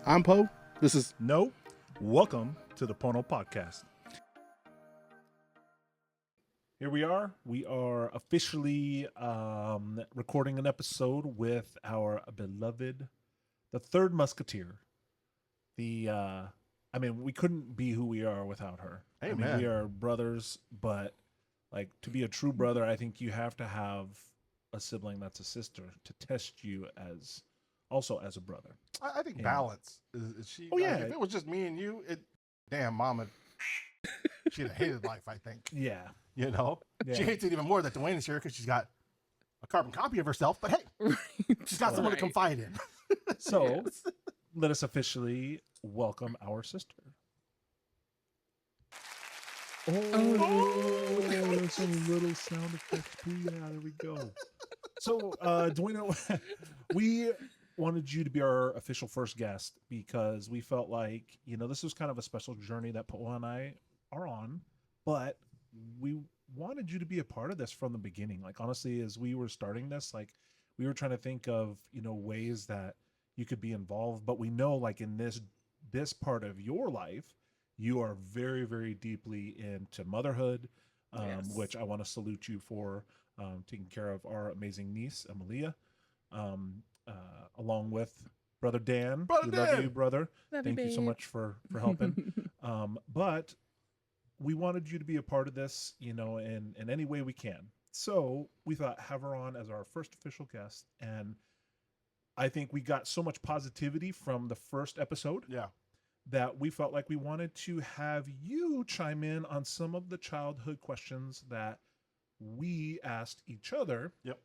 I'm Poe. This is No. Welcome to the DaPoNoPodcast. Here we are. We are officially recording an episode with our beloved, the third Musketeer. We couldn't be who we are without her. Amen. I mean, we are brothers, but like to be a true brother, I think you have to have a sibling that's a sister to test you as a brother. I think balance is she. Oh, yeah. If it was just me and you, damn mama, she'd have hated life. I think. Yeah. You know, Yeah. she hates it even more that Duana is here because she's got a carbon copy of herself. But hey, she's got someone to confide in. So let us officially welcome our sister. There's some little sound effects. Yeah, there we go. So, Duana, we wanted you to be our official first guest because we felt like, this was kind of a special journey that Poa and I are on, but we wanted you to be a part of this from the beginning. Like, honestly, as we were starting this, like, we were trying to think of, ways that you could be involved, but we know, like, in this part of your life, you are very, very deeply into motherhood, which I want to salute you for taking care of our amazing niece, Emilia, along with Brother Dan. We love you, brother. Thank you so much for helping. But we wanted you to be a part of this, in any way we can. So we thought, have her on as our first official guest. And I think we got so much positivity from the first episode. Yeah. That we felt like we wanted to have you chime in on some of the childhood questions that we asked each other. Yep.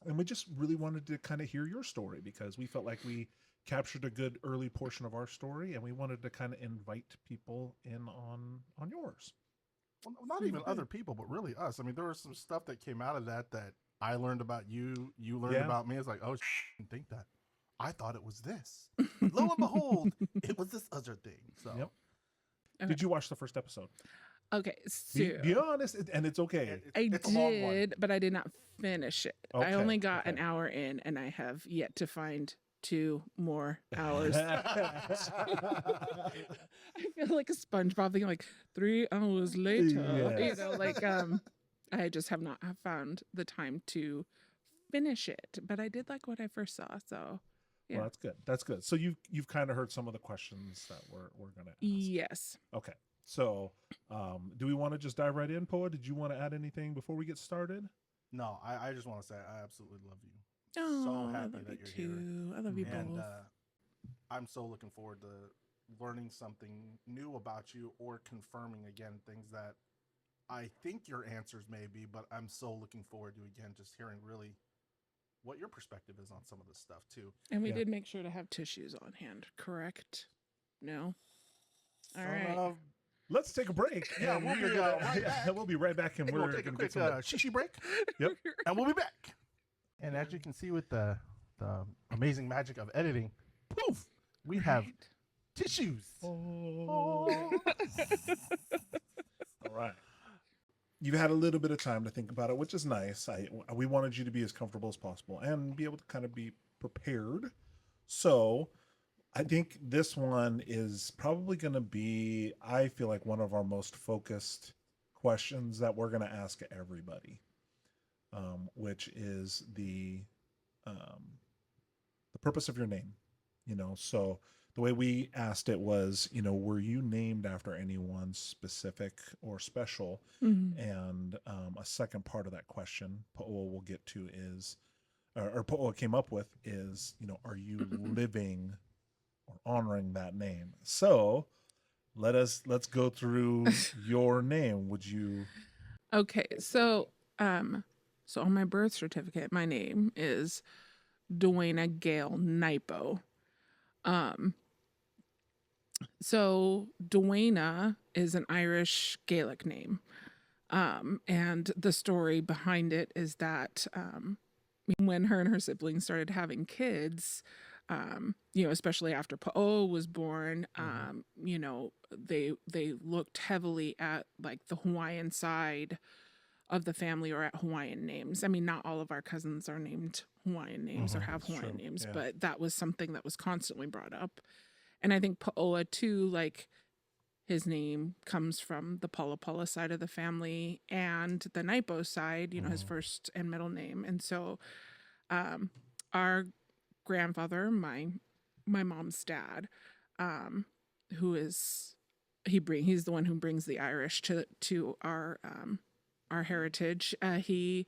And we just really wanted to kind of hear your story because we felt like we captured a good early portion of our story and we wanted to kind of invite people in on yours. Well, not even other people, but really us. I mean, there was some stuff that came out of that I learned about you. You learned about me. It's like, oh, I didn't think that. I thought it was this. But lo and behold, it was this other thing. So, Yep. Okay. Did you watch the first episode? Okay, so Be honest, and it's okay. It's a long one. but I did not finish it. Okay, I only got an hour in, and I have yet to find 2 more hours. I feel like a SpongeBob thing, like 3 hours later. Yes. I just have not found the time to finish it. But I did like what I first saw, so. Yeah. Well, that's good. So you've kind of heard some of the questions that we're going to ask. Yes. Okay. So do we want to just dive right in, Poa? Did you want to add anything before we get started? No, I just want to say I absolutely love you. Oh, So happy I love that you you're too. I love you And both. I'm so looking forward to learning something new about you or confirming again things that I think your answers may be, but I'm so looking forward to again just hearing really what your perspective is on some of this stuff too. And we did make sure to have tissues on hand, correct? No? All right. Let's take a break. Yeah, and we'll be right back. we'll be right back, and We'll we're take a going to quick get some. shishi break. Yep. And we'll be back. And as you can see with the amazing magic of editing, poof, we have tissues. All right. You've had a little bit of time to think about it, which is nice. We wanted you to be as comfortable as possible and be able to kind of be prepared. So I think this one is probably going to be, I feel like, one of our most focused questions that we're going to ask everybody, which is the purpose of your name. So the way we asked it was, were you named after anyone specific or special? Mm-hmm. And a second part of that question Poa will get to is, or Poa came up with is, are you living or honoring that name? So let's go through your name. Would you? Okay, so on my birth certificate, my name is Duana Gale Nipo. So Duana is an Irish Gaelic name. And the story behind it is that when her and her siblings started having kids, especially after Po'o was born, they looked heavily at like the Hawaiian side of the family or at Hawaiian names. I mean, not all of our cousins are named Hawaiian names or have Hawaiian names, but that was something that was constantly brought up. And I think Paoa too, like his name comes from the Pala Pala side of the family and the Naipo side, you know, his first and middle name. And so our grandfather, my mom's dad, who is he's the one who brings the Irish to our heritage. He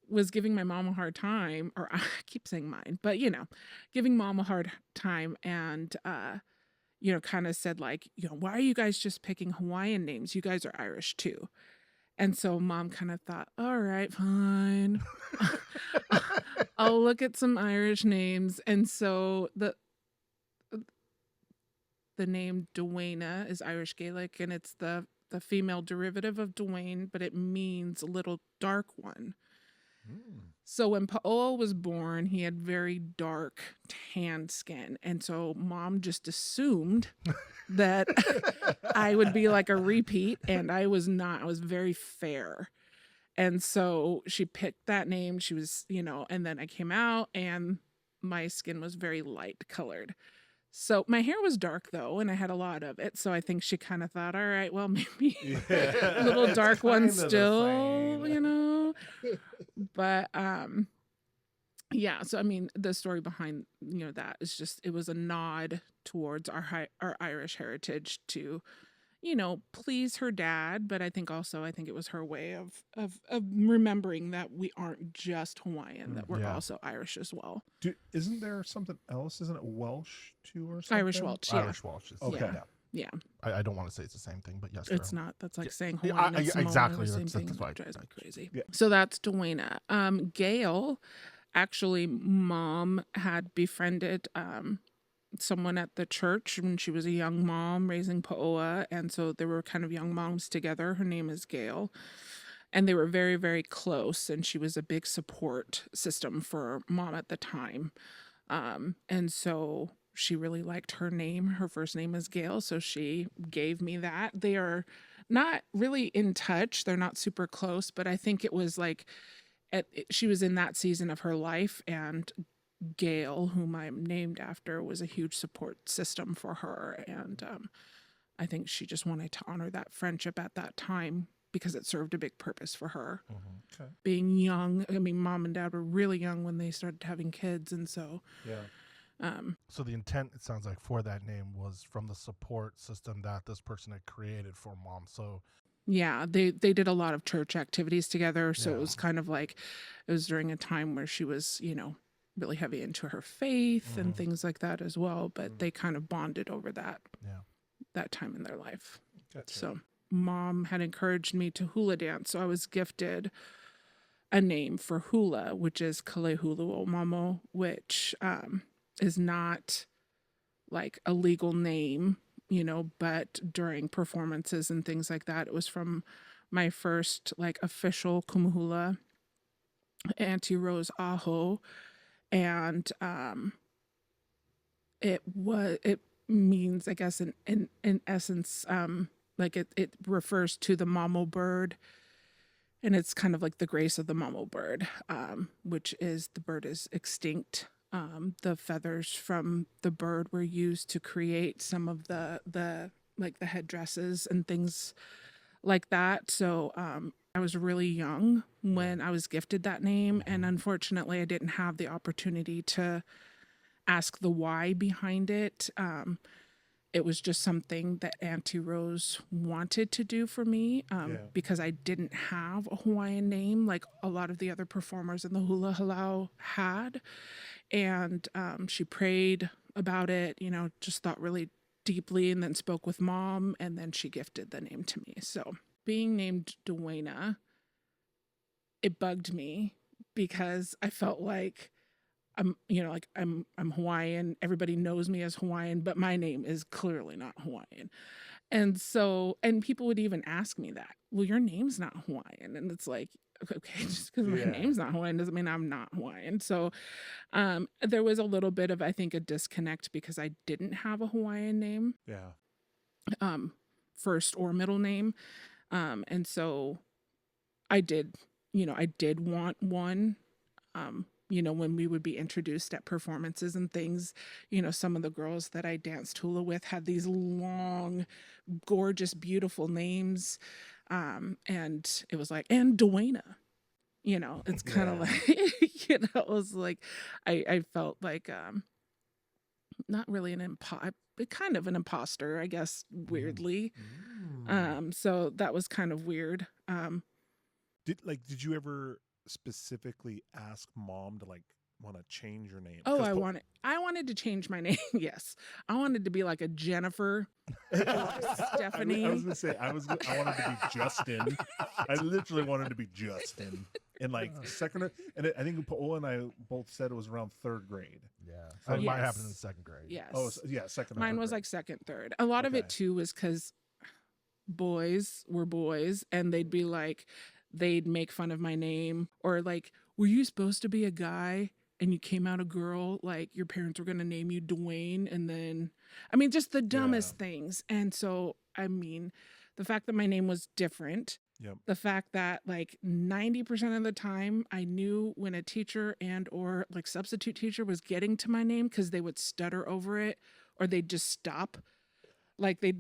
was giving my mom a hard time, or I keep saying mine, but you know, giving mom a hard time, and you know, kind of said like, you know, why are you guys just picking Hawaiian names? You guys are Irish too. And so mom kind of thought, all right, fine. I'll look at some Irish names. And so the name Duana is Irish Gaelic, and it's the female derivative of Dwayne, but it means little dark one. So when Paoa was born, he had very dark tanned skin. And so mom just assumed that I would be like a repeat, and I was not. I was very fair. And so she picked that name. She was, you know, and then I came out and my skin was very light colored. So my hair was dark though, and I had a lot of it. So I think she kind of thought, all right, well, maybe a little dark one still, you know. But yeah, so I mean, the story behind, you know, that is just, it was a nod towards our Irish heritage to, you know, please her dad, but I think it was her way of remembering that we aren't just Hawaiian, that we're also Irish as well. Isn't there something else? Isn't it Welsh too, or something? Irish Welsh, yeah. Irish Welsh. Okay. Yeah. I don't want to say it's the same thing, but yes, it's not. That's like saying Yeah, Hawaiian and Samoan exactly. are the same That's thing. why It drives me crazy. Yeah. So that's Duana. Gail, actually, mom had befriended someone at the church when she was a young mom raising Paoa, and so they were kind of young moms together. Her name is Gail, and they were very, very close, and she was a big support system for mom at the time. And so she really liked her name. Her first name is Gail, so she gave me that. They are not really in touch. They're not super close, but I think it was like she was in that season of her life, and Gail, whom I'm named after, was a huge support system for her. And I think she just wanted to honor that friendship at that time because it served a big purpose for her. Okay. Being young, I mean, mom and dad were really young when they started having kids. And so, so the intent, it sounds like, for that name was from the support system that this person had created for mom. So yeah, they did a lot of church activities together. So Yeah. it was kind of like, it was during a time where she was, you know, really heavy into her faith and things like that as well. But they kind of bonded over that time in their life. Gotcha. So mom had encouraged me to hula dance. So I was gifted a name for hula, which is Kalehulu Mamo, which is not like a legal name, you know, but during performances and things like that, it was from my first like official Kumuhula, Auntie Rose Aho. And it means, I guess, in essence, like it refers to the mamo bird, and it's kind of like the grace of the mamo bird, which is the bird is extinct. The feathers from the bird were used to create some of the like the headdresses and things like that. So I was really young when I was gifted that name, and unfortunately I didn't have the opportunity to ask the why behind it. It was just something that Auntie Rose wanted to do for me because I didn't have a Hawaiian name like a lot of the other performers in the hula halau had. And she prayed about it, you know, just thought really deeply, and then spoke with mom, and then she gifted the name to me. So being named Duana, it bugged me because I felt like I'm Hawaiian. Everybody knows me as Hawaiian, but my name is clearly not Hawaiian. And so, and people would even ask me that, well, your name's not Hawaiian. And it's like, okay, just because my name's not Hawaiian doesn't mean I'm not Hawaiian. So there was a little bit of, I think, a disconnect because I didn't have a Hawaiian name. Yeah. First or middle name. And so I did want one. when we would be introduced at performances and things, some of the girls that I danced hula with had these long, gorgeous, beautiful names. And it was like, and Duana, it's kind of like, it was like, I felt like, not really kind of an imposter, I guess, weirdly. So that was kind of weird. Did you ever specifically ask mom to want to change your name? Oh, I wanted to change my name. Yes. I wanted to be like a Jennifer or Stephanie. I was gonna say I wanted to be Justin. I literally wanted to be Justin in second, and I think Paola and I both said it was around third grade. Yeah, so it might Yes. happen in second grade. Yes. Oh, yeah, second. or Mine third was grade. like second, third. A lot of it too was because boys were boys, and they'd make fun of my name, or like, were you supposed to be a guy and you came out a girl? Like, your parents were going to name you Dwayne. And then, just the dumbest things. And so, the fact that my name was different, the fact that 90% of the time I knew when a teacher and or substitute teacher was getting to my name, because they would stutter over it, or they'd just stop. Like they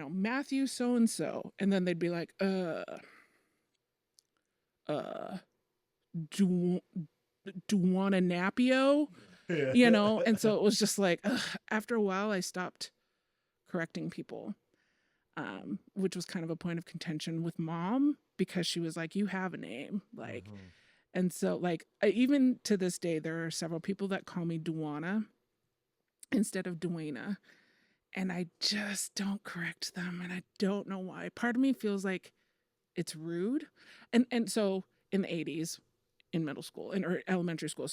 Matthew so-and-so. And then they'd be like, Duana Napio, and so it was just like, ugh. After a while I stopped correcting people, which was kind of a point of contention with mom, because she was like, you have a name, and so even to this day there are several people that call me Duana instead of Duana, and I just don't correct them, and I don't know why. Part of me feels like it's rude, and so in the 80s, in middle school or elementary school,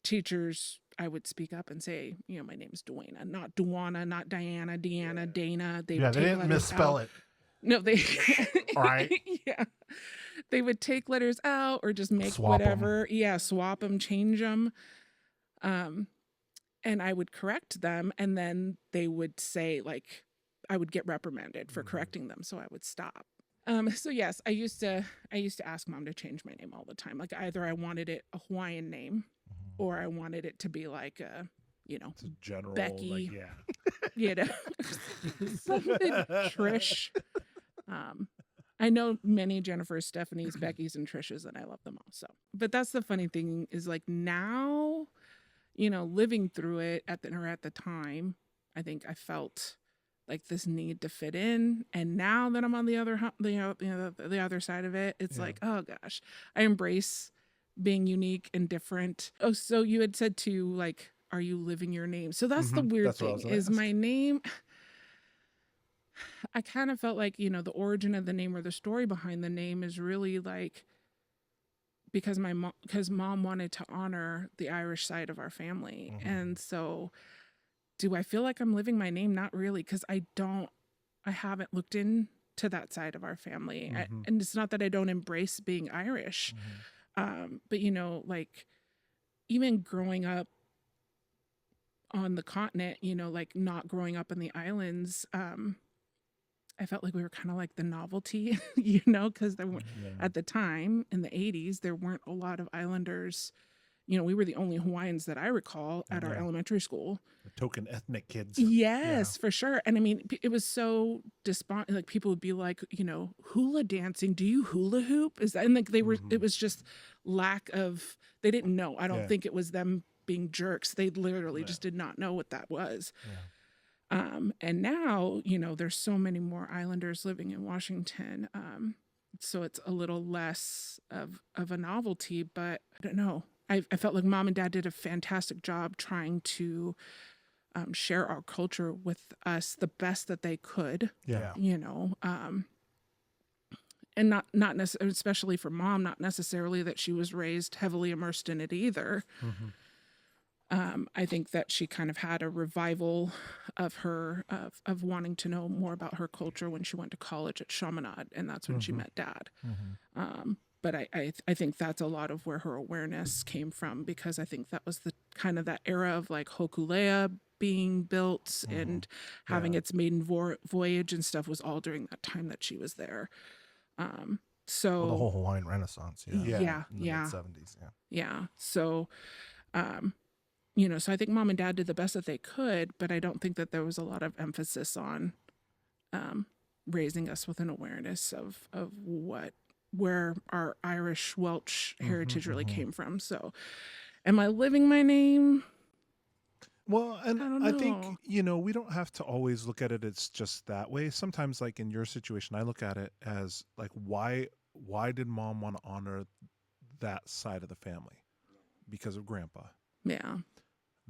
teachers, I would speak up and say, my name's Duana, not Duana, not Diana, Deanna, Dana. They didn't misspell it. No, they. All right. Yeah, they would take letters out or just make Swap 'em. whatever. Yeah, swap them, change them. And I would correct them, and then they would say I would get reprimanded for correcting them, so I would stop. So yes, I used to ask mom to change my name all the time. Either I wanted it a Hawaiian name, or I wanted it to be It's a general Becky. yeah. Something Trish. I know many Jennifers, Stephanies, Beckys, and Trishes, and I love them all. So, but that's the funny thing is now, living through it at the time, I think I felt this need to fit in, and now that I'm on the other side of it, it's oh gosh, I embrace being unique and different. Oh, so you had said too, are you living your name? So that's the weird thing is my name. I kind of felt the origin of the name, or the story behind the name, is really because mom wanted to honor the Irish side of our family, and so. Do I feel like I'm living my name? Not really, because I haven't looked into that side of our family. And it's not that I don't embrace being Irish, but even growing up on the continent, not growing up in the islands, I felt like we were kind of like the novelty, because there weren't, at the time in the 80s, there weren't a lot of islanders. We were the only Hawaiians that I recall at our elementary school. The token ethnic kids. Yes, for sure. And it was so despondent. People would be like, hula dancing. Do you hula hoop? Is that, and they were, it was just lack of, they didn't know. I don't think it was them being jerks. They literally just did not know what that was. And now, there's so many more islanders living in Washington. So it's a little less of a novelty, but I don't know. I felt like mom and dad did a fantastic job trying to share our culture with us the best that they could. Yeah. And not necessarily, especially for mom, not necessarily that she was raised heavily immersed in it either. I think that she kind of had a revival of her of wanting to know more about her culture when she went to college at Chaminade, and that's when she met dad. But I think that's a lot of where her awareness came from, because I think that was the kind of that era of Hokulea being built and having its maiden voyage and stuff was all during that time that she was there. So Well, the whole Hawaiian Renaissance, yeah, in the yeah. mid-70s, Yeah. So, so I think mom and dad did the best that they could, but I don't think that there was a lot of emphasis on raising us with an awareness of where our Irish Welsh heritage really came from. So, am I living my name? Well, and don't I think, know. we don't have to always look at it as just that way. Sometimes, like in your situation, I look at it as like, why did mom want to honor that side of the family? Because of grandpa. Yeah.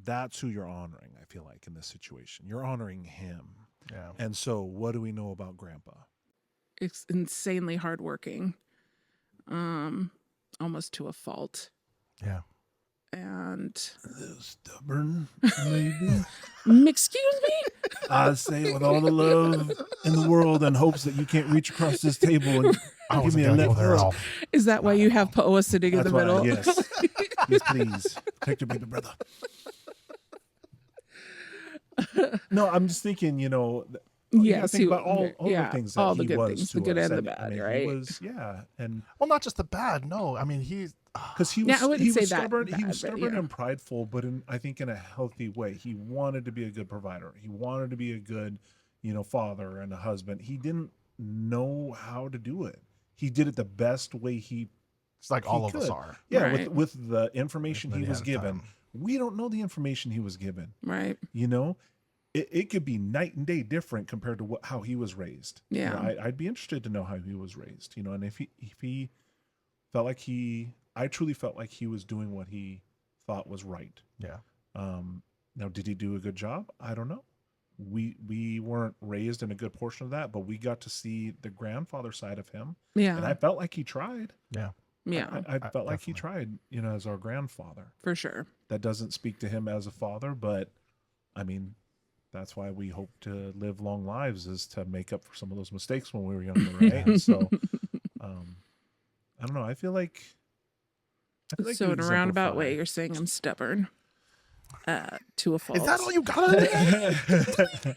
That's who you're honoring, I feel like, in this situation. You're honoring him. yeah. And so what do we know about grandpa? It's insanely hardworking, almost to a fault. Yeah. And Stubborn, maybe. excuse me? I say it with all the love in the world and hopes that you can't reach across this table and I give was me a going to go left there. hook. Is that why you have Poa sitting in That's the why, middle? yes. Yes, please. Protect your baby brother. No, I'm just thinking, you gotta Yes, think about all the things that all he the good was things, to the good us. and the And, bad, he right? was, and Well, not just the bad. No, I mean, because he was, Yeah, I wouldn't he say was that stubborn. He bad, was but stubborn yeah. and prideful, but I think in a healthy way. He wanted to be a good provider. He wanted to be a good, father and a husband. He didn't know how to do it. He did it the best way it's like all of us could. are. Yeah, Right. with the information he Many was at a given. time. We don't know the information he was given. Right. It could be night and day different compared to how he was raised. Yeah. I'd be interested to know how he was raised. And if he felt like I truly felt like he was doing what he thought was right. Yeah. Now, did he do a good job? I don't know. We weren't raised in a good portion of that, but we got to see the grandfather side of him, and I Yeah. felt like he tried. Yeah. Yeah. I felt like he Definitely. tried, as our grandfather. For sure. That doesn't speak to him as a father, but I mean, that's why we hope to live long lives, is to make up for some of those mistakes when we were younger, right? And so, I don't know. I feel like So you in a roundabout way, exemplify. you're saying I'm stubborn. To a fault. Is that all you got?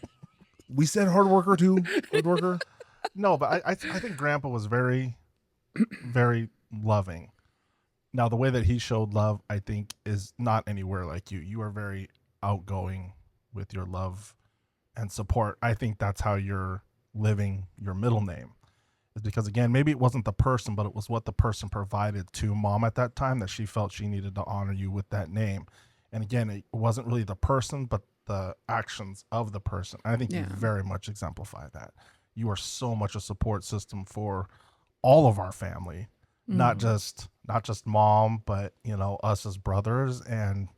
We said hard worker too. Hard worker. No, but I think Grandpa was very, very loving. Now, the way that he showed love, I think, is not anywhere like you. You are very outgoing with your love and support. I think that's how you're living your middle name. Is because, again, maybe it wasn't the person, but it was what the person provided to mom at that time that she felt she needed to honor you with that name. And again, it wasn't really the person, but the actions of the person. I think you Yeah. very much exemplify that. You are so much a support system for all of our family, not just mom, but us as brothers, and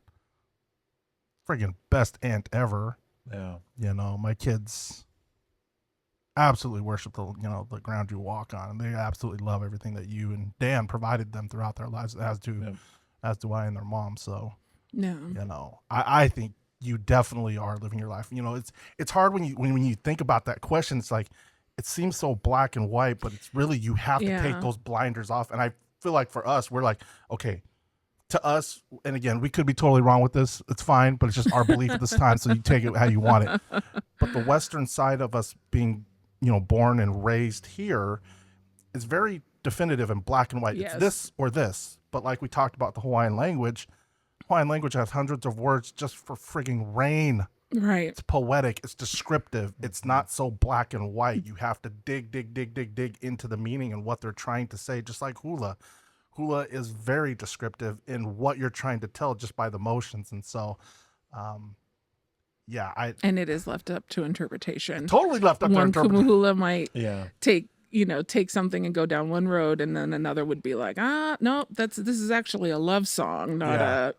friggin' best aunt ever. Yeah. My kids absolutely worship the ground you walk on, and they absolutely love everything that you and Dan provided them throughout their lives, as do I and their mom. So No. I think you definitely are living your life. It's hard when you think about that question. It's like, it seems so black and white, but it's really, you have to take those blinders off. And I feel like for us, we're like, okay, to us, and again, we could be totally wrong with this. It's fine, but it's just our belief at this time. So you take it how you want it. But the Western side of us being, born and raised here is very definitive and black and white. Yes. It's this or this. But like we talked about the Hawaiian language has hundreds of words just for frigging rain. Right. It's poetic. It's descriptive. It's not so black and white. You have to dig into the meaning and what they're trying to say, just like hula. Hula is very descriptive in what you're trying to tell just by the motions. And so, And it is left up to interpretation. totally left up to One interpretation. Kumu hula might Yeah. take something and go down one road, and then another would be like, no, this is actually a love song, not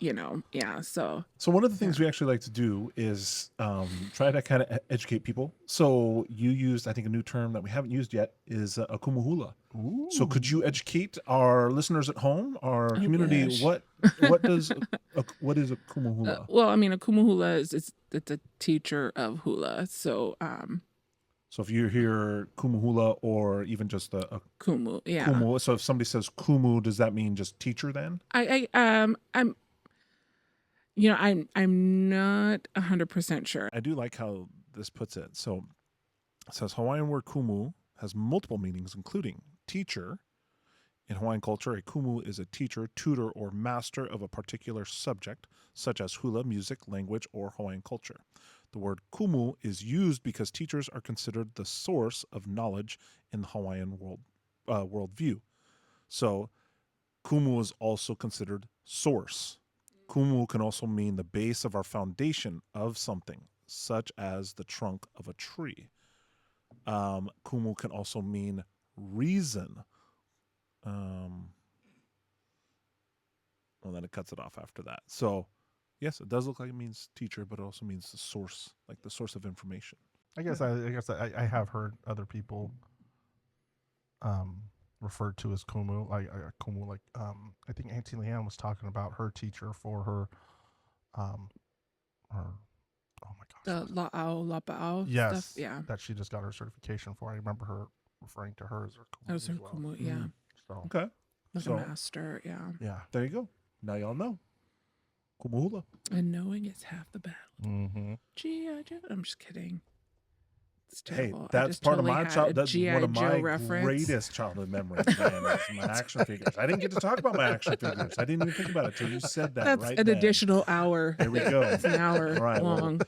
so So one of the things we actually like to do is try to kind of educate people. So you used, I think, a new term that we haven't used yet is a Kumu hula. Ooh. So could you educate our listeners at home, our community, wish. what is a Kumu hula? well, I mean, a Kumu hula is it's a teacher of hula. So So if you hear Kumu hula or even just a Kumu, yeah. Kumu, so if somebody says Kumu, does that mean just teacher then? I'm not 100% sure. I do like how this puts it. So it says Hawaiian word Kumu has multiple meanings, including teacher, In Hawaiian culture, a kumu is a teacher, tutor, or master of a particular subject, such as hula, music, language, or Hawaiian culture. The word kumu is used because teachers are considered the source of knowledge in the Hawaiian worldview. So, kumu is also considered source. Kumu can also mean the base of our foundation of something, such as the trunk of a tree. Kumu can also mean reason. Well, then it cuts it off after that. So, yes, it does look like it means teacher, but it also means the source, like the source of information. I guess I have heard other people referred to as kumu, kumu, I think Auntie Leanne was talking about her teacher for her oh my gosh, The la'au, lapa'au yes, stuff. Yeah. that she just got her certification for. I remember her referring to her as her kumu. That was her as well. kumu, yeah. So Okay. Like So- a master, yeah. yeah. There you go. Now y'all know. Kumuhula. And knowing is half the battle. Mm-hmm. G.I. Joe. I'm just kidding. It's Hey, terrible. I that's just part totally of my had child. a That's G.I. one of Joe my reference. greatest childhood memories, man. Is my action figures. I didn't get to talk about my action figures. I didn't even think about it till you said that. That's right an then. additional hour. There we go. It's an hour All right, well, long.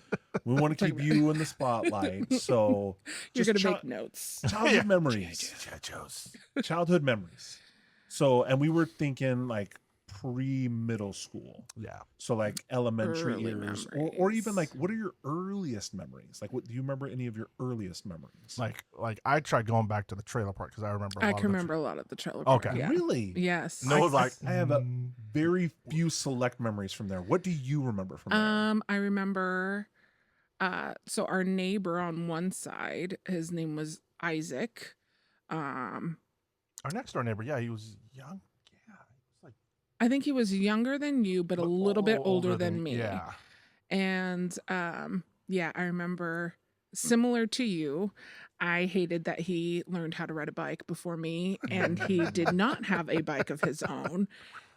We want to keep you in the spotlight, so You're just going to make notes. childhood memories. Childhood memories. So, and we were thinking like pre-middle school. Yeah. So like elementary Early years, or even memories. like, what are your earliest memories? Like, what do you remember any of your earliest memories? Like I tried going back to the trailer park because I remember. I can remember a lot of the trailer park. Okay. Yeah. Really? Yes. No, I have a very few select memories from there. What do you remember from there? I remember so our neighbor on one side, his name was Isaac. our next door neighbor. Yeah, he was young. Yeah, he was like I think he was younger than you, but a little bit older than me. Yeah. And yeah, I remember similar to you, I hated that he learned how to ride a bike before me, and he did not have a bike of his own.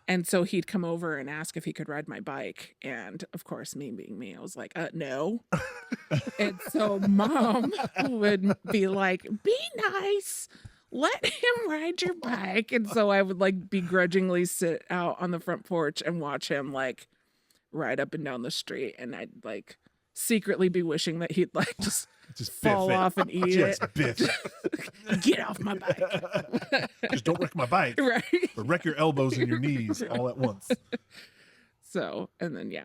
And so he'd come over and ask if he could ride my bike. And of course, me being me, I was like, no. And so mom would be like, be nice. Let him ride your bike. And so I would like begrudgingly sit out on the front porch and watch him like ride up and down the street. And I'd like secretly be wishing that he'd like just fall biff it. off and eat Just it. biff. Get off my bike. Just don't wreck my bike, Right. but wreck your elbows and your knees all at once. So, and then, yeah.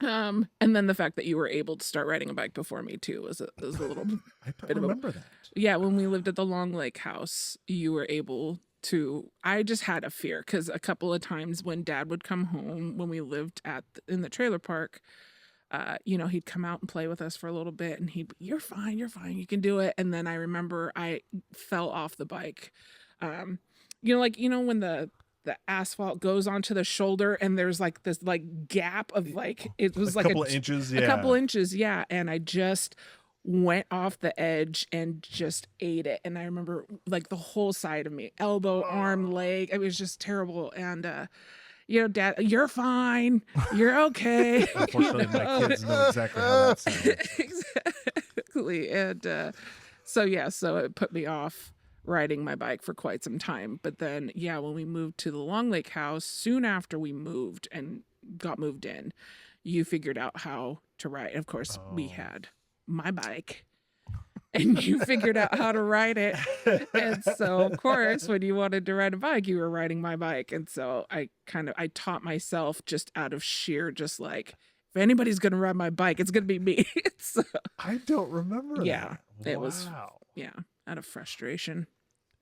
And then the fact that you were able to start riding a bike before me too was a little, I Bit of a- remember that. yeah. When we lived at the Long Lake house, you were able to, I just had a fear because a couple of times when dad would come home when we lived in the trailer park, you know, he'd come out and play with us for a little bit and you're fine, you can do it. And then I remember I fell off the bike. You know, when the asphalt goes onto the shoulder and there's like this like gap of like, it was like couple of inches, yeah. a couple inches. Yeah. And I just went off the edge and just ate it. And I remember like the whole side of me, elbow, arm, leg, it was just terrible. And, you know, dad, you're fine. You're okay. Unfortunately, my kids know exactly how that sounds. Exactly. And so it put me off riding my bike for quite some time. But then, yeah, when we moved to the Long Lake house, soon after we moved and got moved in, you figured out how to ride. Of course, we had my bike. And you figured out how to ride it. And so, of course, when you wanted to ride a bike, you were riding my bike. And so I taught myself just out of sheer, just like, if anybody's going to ride my bike, it's going to be me. So, I don't remember yeah, that. it was, Wow. yeah, out of frustration.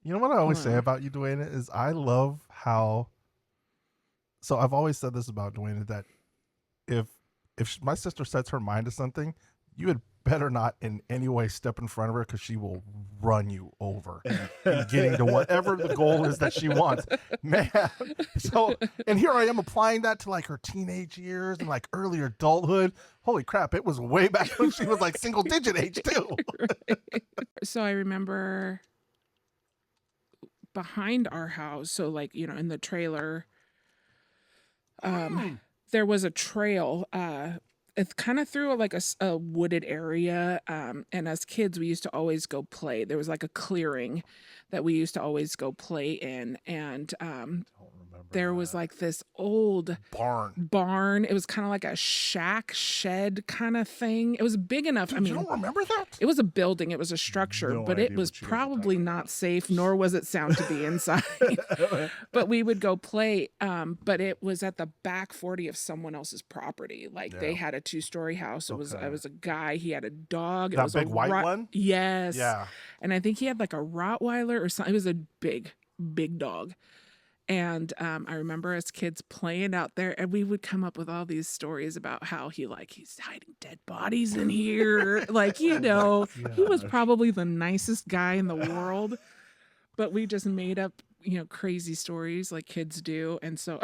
You know what I always say Wow. about you, Duana, is I love how. So I've always said this about Duana, that if my sister sets her mind to something, you had better not in any way step in front of her because she will run you over in getting to whatever the goal is that she wants. Man. So, and here I am applying that to like her teenage years and like early adulthood. Holy crap, it was way back when she was like single digit age too. So I remember behind our house, so like, you know, in the trailer, there was a trail. it's kind of through like a wooded area. And as kids, we used to always go play. There was like a clearing that we used to always go play in. And Don't remember there was that. like this old Barn. It was kind of like a shack shed kind of thing. It was big enough. Dude, I mean, you don't remember that? it was a building, it was a structure, No but it idea was what you guys are probably talking not about. safe, nor was it sound to be inside. But we would go play. But it was at the back 40 of someone else's property. Like they Yeah. had a 2-story house. It was Okay. a guy. He had a dog. It That was big a white one? Yes. Yeah. And I think he had like a Rottweiler or something. It was a big dog. And I remember as kids playing out there, and we would come up with all these stories about how he's hiding dead bodies in here. Like, you know, he was Gosh. probably the nicest guy in the world, but we just made up, you know, crazy stories like kids do. And so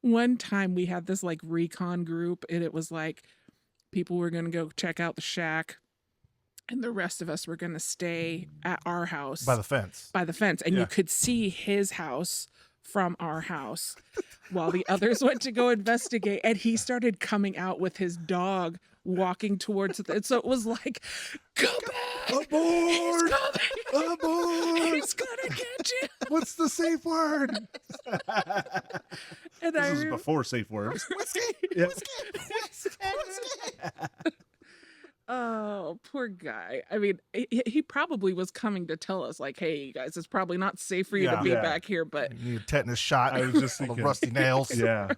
one time we had this like recon group, and it was like people were going to go check out the shack, and the rest of us were going to stay at our house By the fence. and Yeah. you could see his house from our house while the others went to go investigate, and he started coming out with his dog walking towards it. So it was like, go back, he's Aboard! coming, Aboard! he's gonna get you. What's the safe word? And This is before safe words. Yeah. Oh, poor guy. I mean, he probably was coming to tell us, like, hey, you guys, it's probably not safe for you to Yeah. be Yeah. back here, but You need a tetanus shot. I was just All the thinking. rusty nails. Yeah.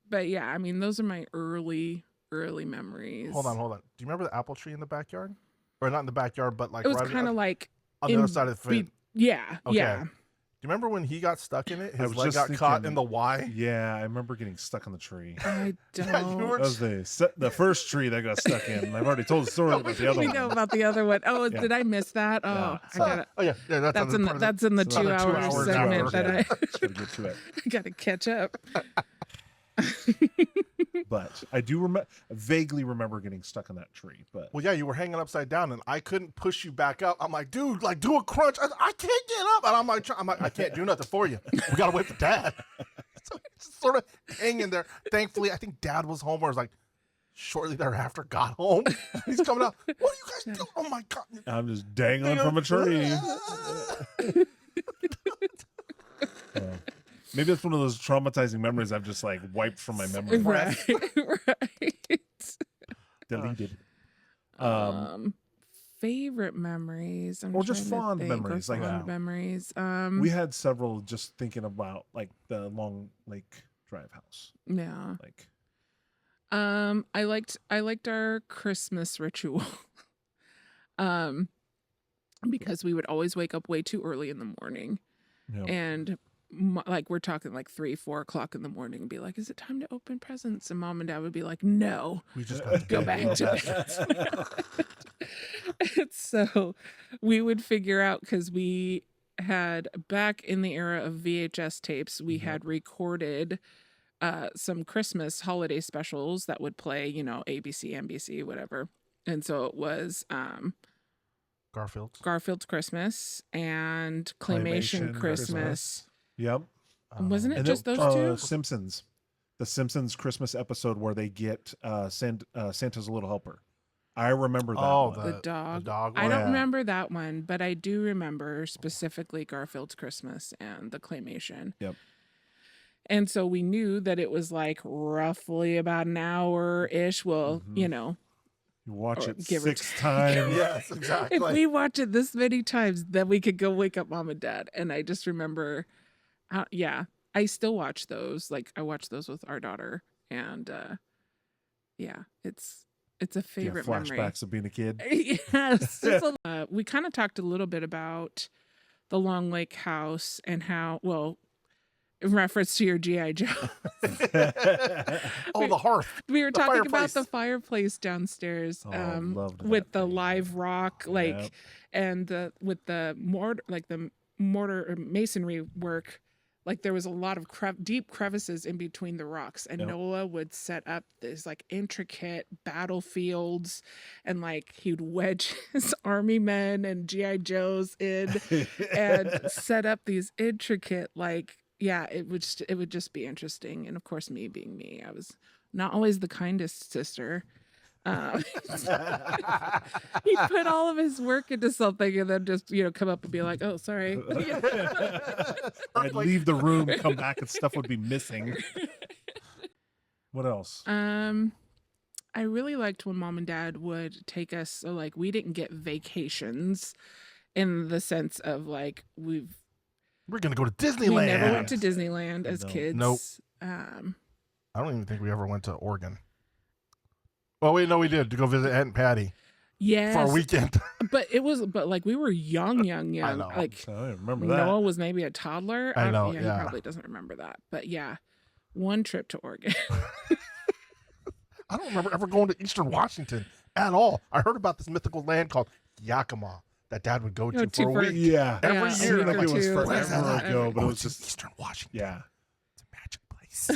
but yeah, I mean, those are my early memories. Hold on. Do you remember the apple tree in the backyard? Or not in the backyard, but like It was right kind of like on the in other side of the fence. yeah, Okay. yeah. Do you remember when he got stuck in it? I His was leg just got caught thinking- in the Y. Yeah, I remember getting stuck on the tree. I don't. Yeah, you were- That was the first tree that got stuck in. I've already told the story about the other we one. know about the other one. Oh, Yeah. did I miss that? Oh, Yeah. I gotta. Oh yeah, That's in the part of that's in the It's another 2 hour 2 hours segment after, that yeah. Just gotta get to it. I gotta catch up. But I do vaguely remember getting stuck on that tree. But Well, yeah, you were hanging upside down, and I couldn't push you back up. I'm like, dude, like do a crunch. I can't get up, and I'm like, I can't do nothing for you. We gotta wait for Dad. So it's just sort of hanging there. Thankfully, I think Dad was home, or was like shortly thereafter got home. He's coming out. What are you guys doing? Oh my god! I'm just dangling from a tree. Maybe it's one of those traumatizing memories I've just like wiped from my memory. Right, right. Deleted. Favorite memories. I'm Or just trying to fond think, or memories, like, fond memories. We had several just thinking about like the Long Lake Drive house. Yeah. Like I liked our Christmas ritual. Because we would always wake up way too early in the morning, you know, and like we're talking like 3-4 o'clock in the morning, and be like, is it time to open presents? And Mom and Dad would be like, no, We just go back to bed. And so we would figure out, because we had, back in the era of VHS tapes, we had recorded some Christmas holiday specials that would play, you know, ABC, NBC, whatever. And so it was Garfield's Christmas and Claymation Claymation Christmas. Yep. Wasn't it And just those two? Simpsons. The Simpsons Christmas episode where they get Santa's Little Helper. I remember that one. The dog. The dog I one. don't Yeah. remember that one, but I do remember specifically Garfield's Christmas and the Claymation. Yep. And so we knew that it was like roughly about an hour-ish. Well, Mhm. you know, You watch or it give or 6 take. times. Yes, exactly. if we watch it this many times, then we could go wake up Mom and Dad. And I just remember, I still watch those. Like, I watch those with our daughter, and it's a favorite memory. Flashbacks of being a kid. Yes. We kind of talked a little bit about the Long Lake house and how, well, in reference to your G.I. Joe. Oh, the hearth. We were The talking fireplace. about the fireplace downstairs, Oh, loved that with the thing. live rock, like, Yep. and with the mortar, like the mortar or masonry work. Like, there was a lot of deep crevices in between the rocks, and Yep. Noah would set up these like intricate battlefields, and like he'd wedge his army men and GI Joes in, and set up these intricate, like, yeah, it would just be interesting. And of course, me being me, I was not always the kindest sister. He put all of his work into something and then just come up and be like, "Oh, sorry." I'd leave the room, come back, and stuff would be missing. What else? I really liked when mom and dad would take us. So like we didn't get vacations in the sense of like We're gonna go to we Disneyland. never went to Disneyland as No. kids. Nope. I don't even think we ever went to Oregon. Oh wait, no, we did to go visit Aunt and Patty Yes, for a weekend. but like we were young. I know. Like So I remember that. Noah was maybe a toddler. I know, He yeah. probably doesn't remember that. But yeah, one trip to Oregon. I don't remember ever going to Eastern Washington at all. I heard about this mythical land called Yakima that Dad would go to for a week. Yeah. Every Yeah, year, a like, week it or was two. forever ago, but Oh, it was it's just in Eastern Washington. yeah. It's a magic place.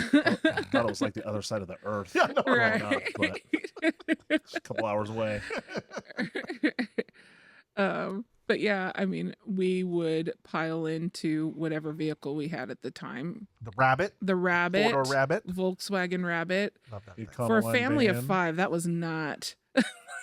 I thought it was like the other side of the earth. Yeah, I know. Growing Right. up, but it's a couple hours away. But yeah, I mean, we would pile into whatever vehicle we had at the time. The Rabbit, The Rabbit, four-door Rabbit. Volkswagen Rabbit. Love that You thing. come For a one family of van. 5, that was not.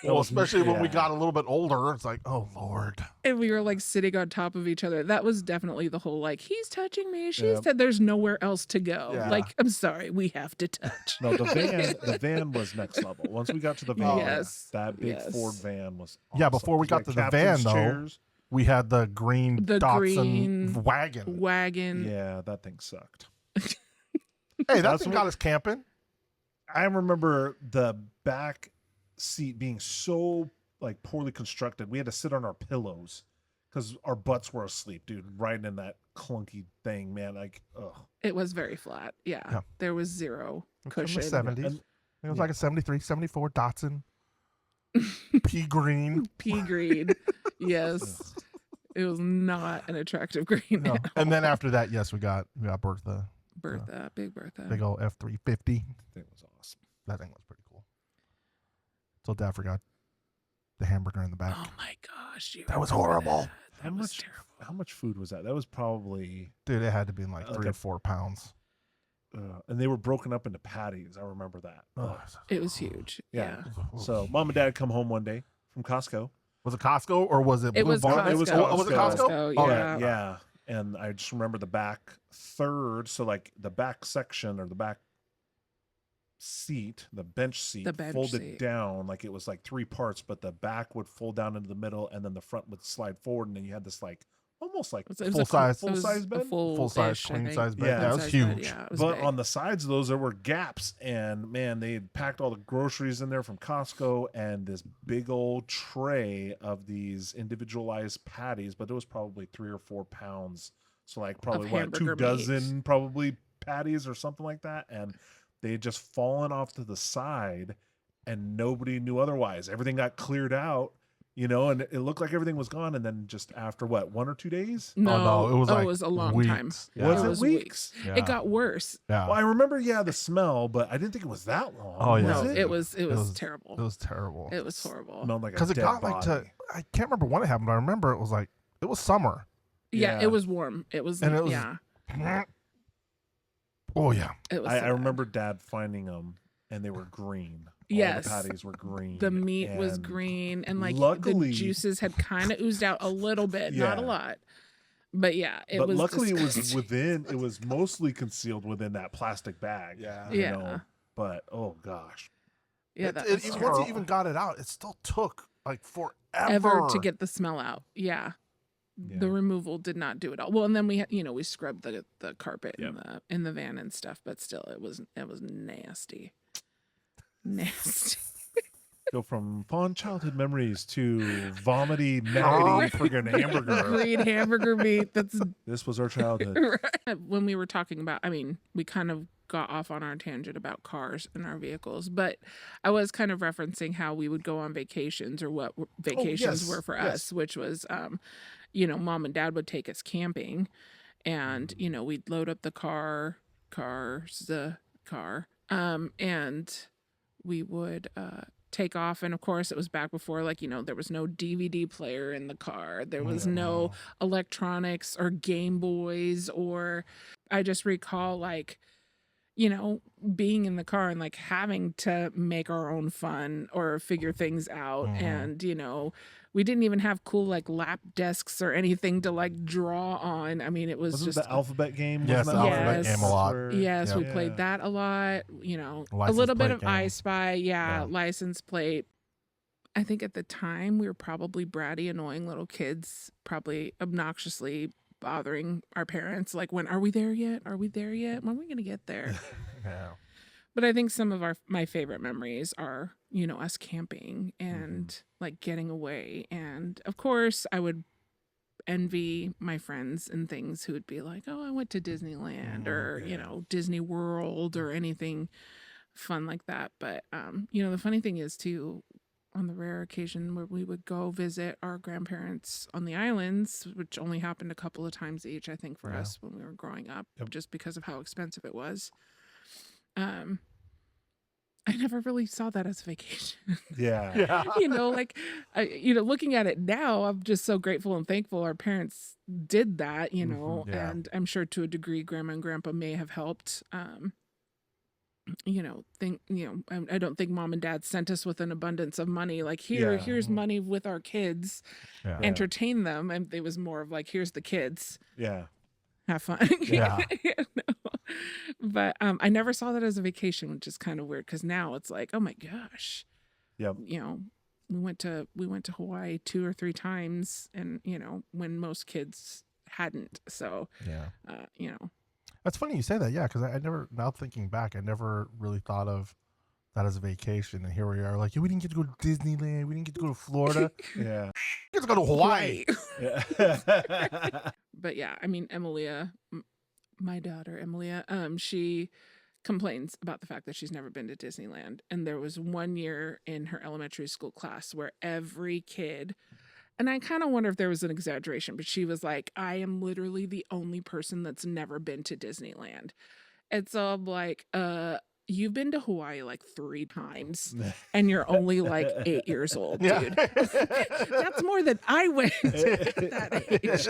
Well, especially when we Yeah. got a little bit older, it's like, oh Lord. And we were like sitting on top of each other. That was definitely the whole like, he's touching me. She Yeah. said there's nowhere else to go. Yeah. Like, I'm sorry, we have to touch. No, the van was next level. Once we got to the van, Yes. that big Yes. Ford van was Yeah, awesome. before we It got was to the captain's van, though, chairs. We had the green The Datsun green wagon. Wagon. Yeah, that thing sucked. Hey, that That's thing what- got us camping. I remember the back seat being so like poorly constructed. We had to sit on our pillows because our butts were asleep, dude, riding in that clunky thing, man. Like, ugh. It was very flat. Yeah. Yeah. There was zero From cushion. the 70s. And- It was yeah. like a 73, 74 Datsun. Pea green. Pea green. Yes. It was not an attractive green. No. at And then all. after that, yes, we got Bertha. Bertha, big Bertha. Big old F350. That was awesome. That thing was pretty cool. So Dad forgot the hamburger in the back. Oh my gosh. You That was remember horrible. that. That was terrible. How much food was that? That was probably, Dude, it had to be in like Like 3 a- or 4 pounds. and they were broken up into patties. I remember that. Oh, It was huge. Yeah. Yeah. So mom and dad come home one day from Costco. Was it Costco or was it It Blue was Barn? Costco. It was Oh, was it Costco? Costco, Oh, yeah. Yeah. And I just remember the back third. So like the back section or the back seat, the bench seat, The bench folded seat. down like it was like 3 parts, but the back would fold down into the middle and then the front would slide forward. And then you had this like almost like It was Full a size. it was Full-size a bed? Full size, full-ish, I queen think. size bed. Yeah. That was Queen-size bed, huge. Yeah, it was but big. on the sides of those there were gaps, and man, they had packed all the groceries in there from Costco and this big old tray of these individualized patties, but it was probably 3 or 4 pounds, so like probably what, hamburger 2 dozen probably patties or something like that, and they had just fallen off to the side and nobody knew otherwise. Everything got cleared out, and it looked like everything was gone, and then just after what, 1 or 2 days? No, no, it was like it was a long time. weeks. It Yeah. Was it was weeks? Yeah. It got worse. Yeah. Well, I remember, the smell, but I didn't think it was that long. Oh, yeah. No, Was it was was- terrible. It was terrible. It was horrible. Smelled like a Because it dead got like body. to, I can't remember when it happened, but I remember it was like, it was summer. Yeah, Yeah. it was warm. It was, And it was- yeah. Oh, yeah. It was I sad. remember Dad finding them, and they were green. Yes. All the patties were green. The meat was and green, and like luckily- the juices had kind of oozed out a little bit, not a Yeah. lot. But yeah, it but was luckily disgusting. it was mostly concealed within that plastic bag. Yeah. you Yeah. know, But oh gosh, Yeah, It- that it- was once terrible. you even got it out, it still took like forever Ever to get the smell out. Yeah. The Yeah. removal did not do it all. Well, and then we had, we scrubbed the carpet Yep. in the van and stuff, but still it was nasty. Nasty. go from fond childhood memories to vomity, maggoty friggin' hamburger. Green hamburger meat. That's This was our childhood. right. When we were talking about, we kind of got off on our tangent about cars and our vehicles, but I was kind of referencing how we would go on vacations or what vacations yes, were for yes. us, which was, mom and dad would take us camping and, we'd load up the car, and we would, take off. And of course, it was back before, like, there was no DVD player in the car. There was no electronics or Game Boys, or I just recall, like, being in the car and like having to make our own fun or figure things out. And, we didn't even have cool like lap desks or anything to like draw on. I mean, it was Wasn't just the alphabet game? Yes, Wasn't the that alphabet game a lot. Yes, we Yeah. played that a lot. A License little bit plate of game. I Spy. Yeah. License plate. I think at the time we were probably bratty, annoying little kids, probably obnoxiously bothering our parents. Like, when are we there yet? Are we there yet? When are we going to get there? Yeah. But I think some of my favorite memories are, us camping and like getting away. And of course, I would envy my friends and things who would be like, oh, I went to Disneyland or, Disney World or anything fun like that. But, the funny thing is too, on the rare occasion where we would go visit our grandparents on the islands, which only happened a couple of times each, I think, for us when we were growing up, just because of how expensive it was. I never really saw that as a vacation. Yeah. Like, looking at it now, I'm just so grateful and thankful our parents did that, Yeah. and I'm sure to a degree, Grandma and Grandpa may have helped. I don't think Mom and Dad sent us with an abundance of money. Like, here's money with our kids, Yeah. entertain them. And it was more of like, here's the kids, Yeah. have fun. Yeah. But I never saw that as a vacation, which is kind of weird, because now it's like, oh my gosh. Yep. We went to Hawaii 2 or 3 times, and when most kids hadn't. So Yeah. That's funny you say that. Yeah, because I never. Now thinking back, I never really thought of that as a vacation, and here we are. Like, yeah, we didn't get to go to Disneyland. We didn't get to go to Florida. Yeah. We get to go to Hawaii. Yeah. But yeah, I mean, Emilia, my daughter Emilia, she complains about the fact that she's never been to Disneyland. And there was one year in her elementary school class where every kid, and I kind of wonder if there was an exaggeration, but she was like, I am literally the only person that's never been to Disneyland. And so I'm like, you've been to Hawaii like 3 times and you're only like 8 years old, Yeah. dude. That's more than I went at that age.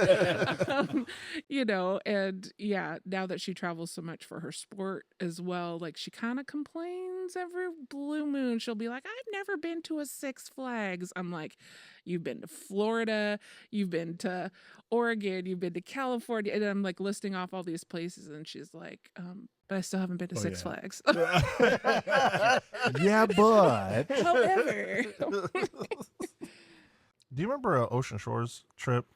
And yeah, now that she travels so much for her sport as well, like, she kind of complains every blue moon. She'll be like, I've never been to a Six Flags. I'm like, you've been to Florida, you've been to Oregon, you've been to California. And I'm like listing off all these places. And she's like, but I still haven't been to Six Flags. Yeah, but However. Do you remember an Ocean Shores trip?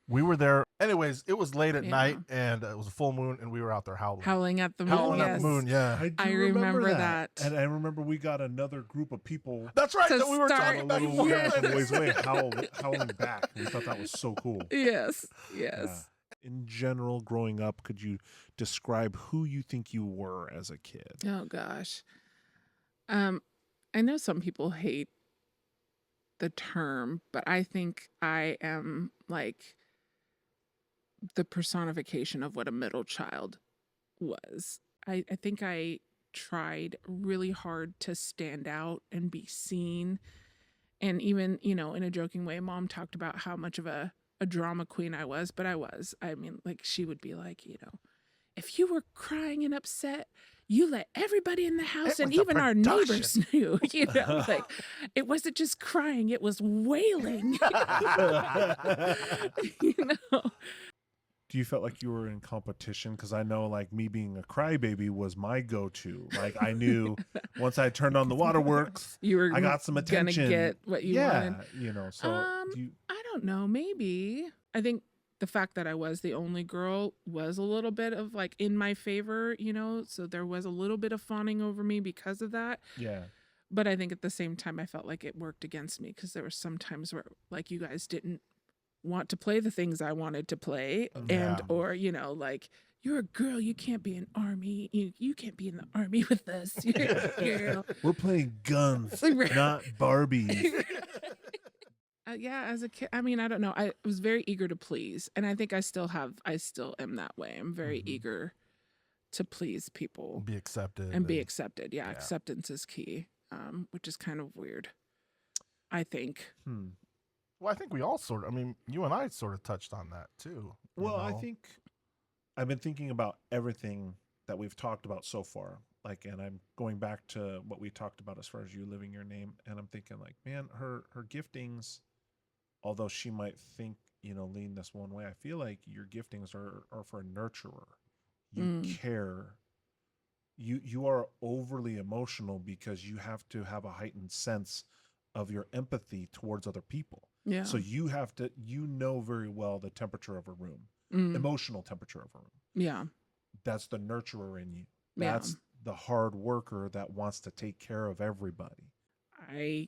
We were there. Anyways, it was late at night, and it was a full moon, and we were out there howling. Howling at the moon. Howling at Yes. the moon, yeah. do I remember that. And I remember we got another group of people That's right. To That we were start- talking a about. little Yes. from ways away howling back. We thought that was so cool. Yes. Yeah. In general, growing up, could you describe who you think you were as a kid? Oh gosh. I know some people hate the term, but I think I am like the personification of what a middle child was. I think I tried really hard to stand out and be seen. And even, in a joking way, Mom talked about how much of a drama queen I was, but I was. I mean, like, she would be like, if you were crying and upset, you let everybody in the house and was a even our neighbors production. knew, like, it wasn't just crying, it was wailing. Do you felt like you were in competition? Because I know, like, me being a crybaby was my go-to. Like, I knew once I turned on the waterworks, You were I got some attention. gonna get what you wanted. So do you, I don't know, maybe. I think the fact that I was the only girl was a little bit of like in my favor, so there was a little bit of fawning over me because of that. yeah. But I think at the same time, I felt like it worked against me, because there were some times where, like, you guys didn't want to play the things I wanted to play, Yeah. or like, you're a girl, you can't be in army, you can't be in the army with us. You're a girl. We're playing guns, Right. not Barbies. Yeah, as a kid, I mean, I don't know. I was very eager to please, and I think I still am that way. I'm very eager to please people Be accepted. and be accepted. Yeah, yeah. acceptance is key. which is kind of weird, I think. Well, I think we all sort of, I mean, you and I sort of touched on that too. Well, I think I've been thinking about everything that we've talked about so far. Like, and I'm going back to what we talked about as far as you living your name. And I'm thinking like, man, her giftings, although she might think, lean this one way, I feel like your giftings are for a nurturer. You care. You are overly emotional because you have to have a heightened sense of your empathy towards other people. Yeah. So you have to, very well the temperature of a room, emotional temperature of a room. Yeah. That's the nurturer in you. Yeah. That's the hard worker that wants to take care of everybody. I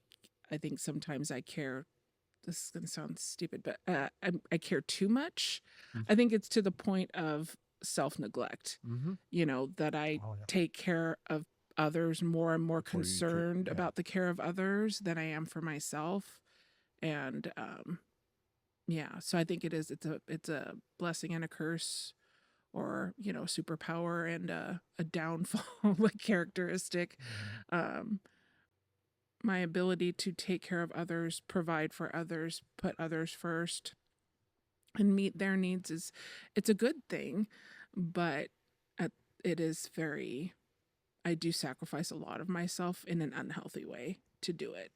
think sometimes I care. This is going to sound stupid, but I care too much. I think it's to the point of self-neglect, that I take care of others more and more concerned about the care of others than I am for myself. And so I think it's a blessing and a curse, or superpower and a downfall like characteristic. My ability to take care of others, provide for others, put others first, and meet their needs it's a good thing, but it is I do sacrifice a lot of myself in an unhealthy way to do it.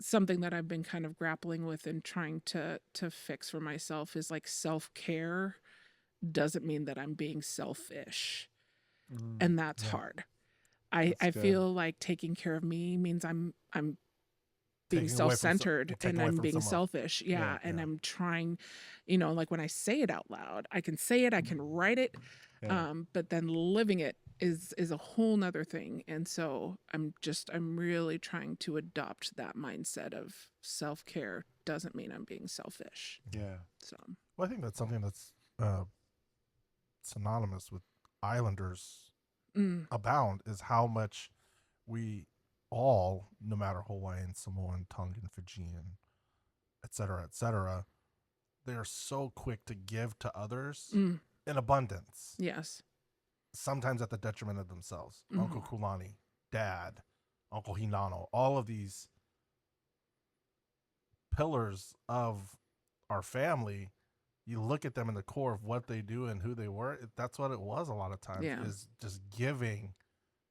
Something that I've been kind of grappling with and trying to fix for myself is like self-care doesn't mean that I'm being selfish. And that's hard. I feel like taking care of me means I'm being self-centered and I'm being selfish. Yeah. And I'm trying, like when I say it out loud, I can say it, I can write it. But then living it is a whole nother thing. And so I'm really trying to adopt that mindset of self-care doesn't mean I'm being selfish. Yeah. So, well, I think that's something that's synonymous with Islanders abound, is how much we all, no matter Hawaiian, Samoan, Tongan, Fijian, etc., they are so quick to give to others in abundance. Yes. Sometimes at the detriment of themselves. Uncle Kulani, Dad, Uncle Hinano, all of these pillars of our family, you look at them in the core of what they do and who they were. That's what it was a lot of times, is just giving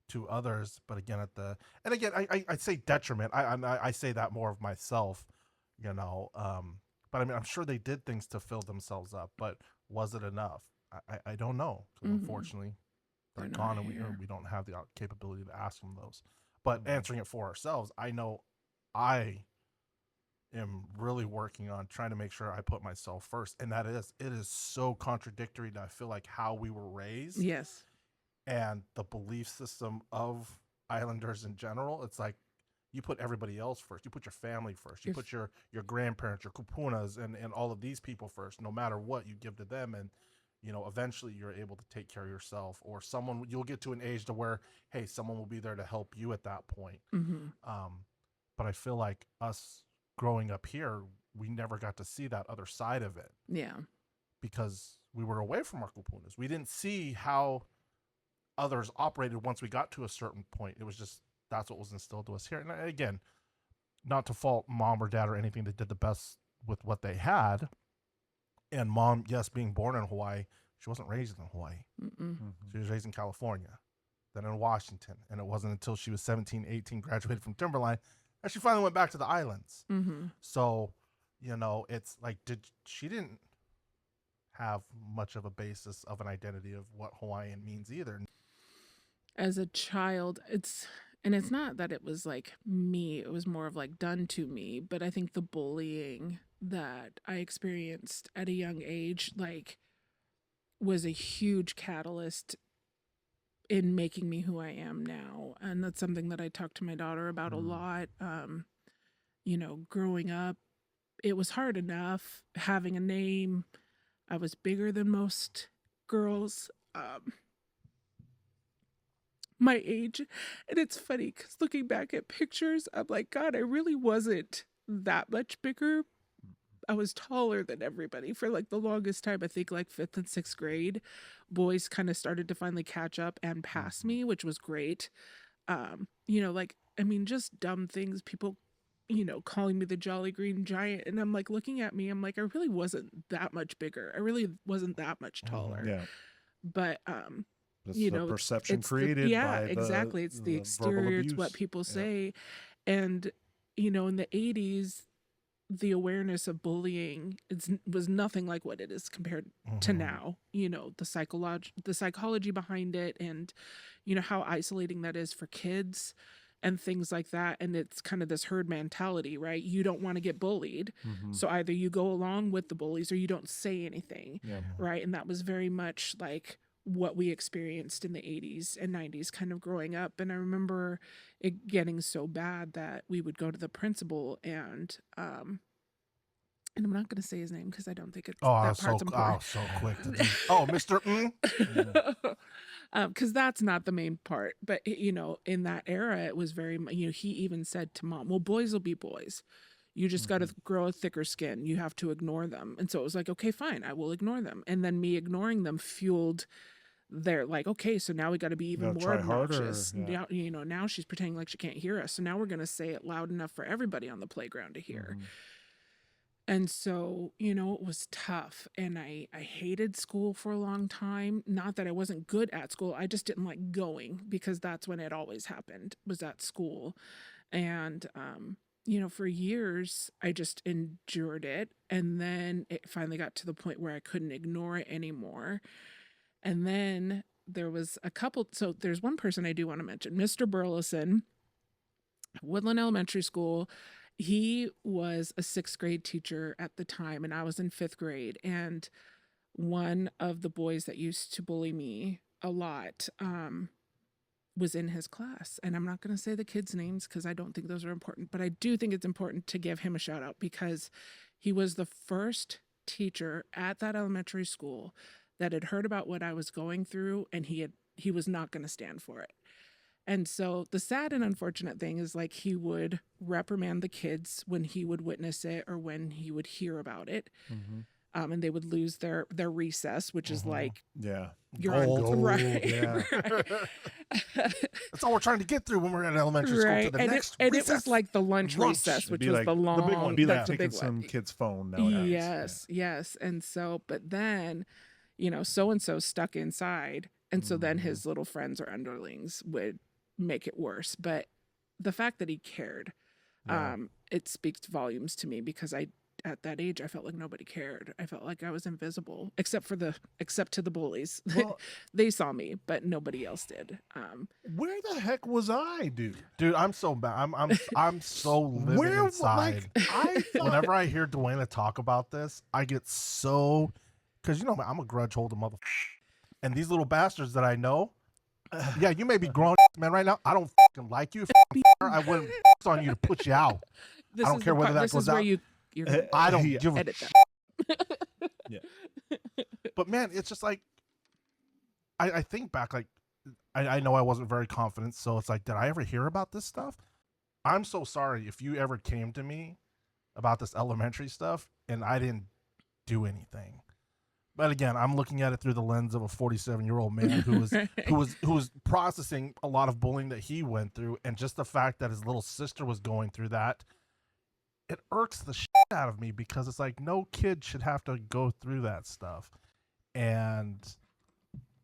to others. But again, I say detriment. I say that more of myself, but I mean, I'm sure they did things to fill themselves up, but was it enough? I don't know. Unfortunately, they're gone, and we don't have the capability to ask them those. But answering it for ourselves, I know I am really working on trying to make sure I put myself first, and it is so contradictory to, I feel like, how we were raised. Yes. And the belief system of Islanders in general. It's like you put everybody else first. You put your family first. You put your grandparents, your kupunas, and all of these people first. No matter what, you give to them, and eventually you're able to take care of yourself, or you'll get to an age to where, hey, someone will be there to help you at that point. But I feel like us growing up here, we never got to see that other side of it. Yeah. Because we were away from our kupunas. We didn't see how others operated once we got to a certain point. It was just, that's what was instilled to us here. And again, not to fault mom or dad or anything, they did the best with what they had. And mom, yes, being born in Hawaii, she wasn't raised in Hawaii. She was raised in California, then in Washington. And it wasn't until she was 17, 18, graduated from Timberline, that she finally went back to the islands. So, it's like, she didn't have much of a basis of an identity of what Hawaiian means either. As a child, it's not that it was like me, it was more of like done to me, but I think the bullying that I experienced at a young age, like, was a huge catalyst in making me who I am now. And that's something that I talk to my daughter about a lot. Growing up, it was hard enough having a name. I was bigger than most girls my age. And it's funny because looking back at pictures, I'm like, God, I really wasn't that much bigger. I was taller than everybody for like the longest time. I think like 5th and 6th grade, boys kind of started to finally catch up and pass me, which was great. Like I mean, just dumb things. People, calling me the Jolly Green Giant. And I'm like, looking at me, I'm like, I really wasn't that much bigger. I really wasn't that much taller. Yeah. But, That's the perception it's created by exactly. It's the verbal exterior. It's what abuse. people Yeah. say. And, in the 80s, the awareness of bullying was nothing like what it is compared to now. The psychology behind it, and how isolating that is for kids and things like that. And it's kind of this herd mentality, right? You don't want to get bullied, so either you go along with the bullies or you don't say anything. Yeah. Right? And that was very much like what we experienced in the 80s and 90s kind of growing up. And I remember it getting so bad that we would go to the principal and I'm not going to say his name because I don't think it's that part's important. I was so quick to do. Oh, Mr. Because that's not the main part. But, in that era, it was very, he even said to Mom, well, boys will be boys. You just got to grow a thicker skin. You have to ignore them. And so it was like, okay, fine, I will ignore them. And then me ignoring them fueled their like, okay, so now we got to be even more obnoxious. Harder, yeah. Now she's pretending like she can't hear us. So now we're going to say it loud enough for everybody on the playground to hear. And so, it was tough. And I hated school for a long time. Not that I wasn't good at school. I just didn't like going because that's when it always happened, was at school. And, for years, I just endured it. And then it finally got to the point where I couldn't ignore it anymore. And then there was so there's one person I do want to mention, Mr. Burleson, Woodland Elementary School. He was a 6th grade teacher at the time, and I was in 5th grade. And one of the boys that used to bully me a lot was in his class. And I'm not going to say the kids' names because I don't think those are important, but I do think it's important to give him a shout out because he was the first teacher at that elementary school that had heard about what I was going through, and he was not going to stand for it. And so the sad and unfortunate thing is like he would reprimand the kids when he would witness it or when he would hear about it. And they would lose their recess, which is like, you're on right. Yeah. That's all we're trying to get through when we're at elementary school to the next and recess. it was like the lunch recess, which was like the long, the big one. Be like that's the taking big some one. kid's phone nowadays. Yes. And so, but then, so-and-so stuck inside. And so then his little friends or underlings would make it worse. But the fact that he cared, it speaks volumes to me because at that age, I felt like nobody cared. I felt like I was invisible, except to the bullies. Well, they saw me, but nobody else did. Where the heck was I, dude? Dude, I'm so bad. I'm so living inside. Whenever I hear Duana talk about this, I get so, because I'm a grudge holder motherfucker, and these little bastards that I know. Yeah, you may be grown, man. Right now, I don't fucking like you. I wouldn't on you to put you out. I don't care whether that goes out. I don't give a shit. Yeah. But man, it's just like I think back, like I know I wasn't very confident, so it's like, did I ever hear about this stuff? I'm so sorry if you ever came to me about this elementary stuff and I didn't do anything. But again, I'm looking at it through the lens of a 47-year-old man who was processing a lot of bullying that he went through, and just the fact that his little sister was going through that, it irks the shit out of me because it's like no kid should have to go through that stuff. And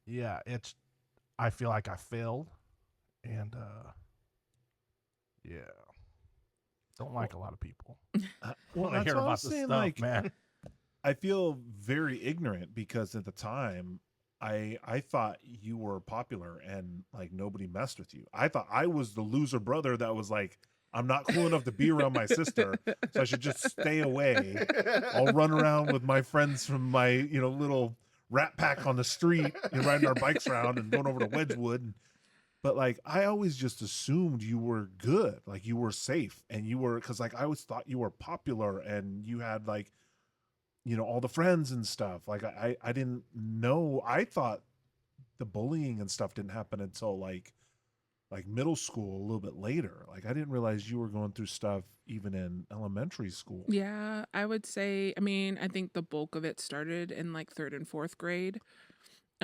yeah, I feel like I failed, and don't like a lot of people. When I hear about this stuff, like, man. I feel very ignorant because at the time I thought you were popular and like nobody messed with you. I thought I was the loser brother that was like, I'm not cool enough to be around my sister, so I should just stay away. I'll run around with my friends from my, little rat pack on the street and riding our bikes around and going over to Wedgwood. But like, I always just assumed you were good, like you were safe, and you were, because like I always thought you were popular and you had like, all the friends and stuff. Like I didn't know. I thought the bullying and stuff didn't happen until like middle school, a little bit later. Like I didn't realize you were going through stuff even in elementary school. Yeah, I would say, I think the bulk of it started in like 3rd and 4th grade.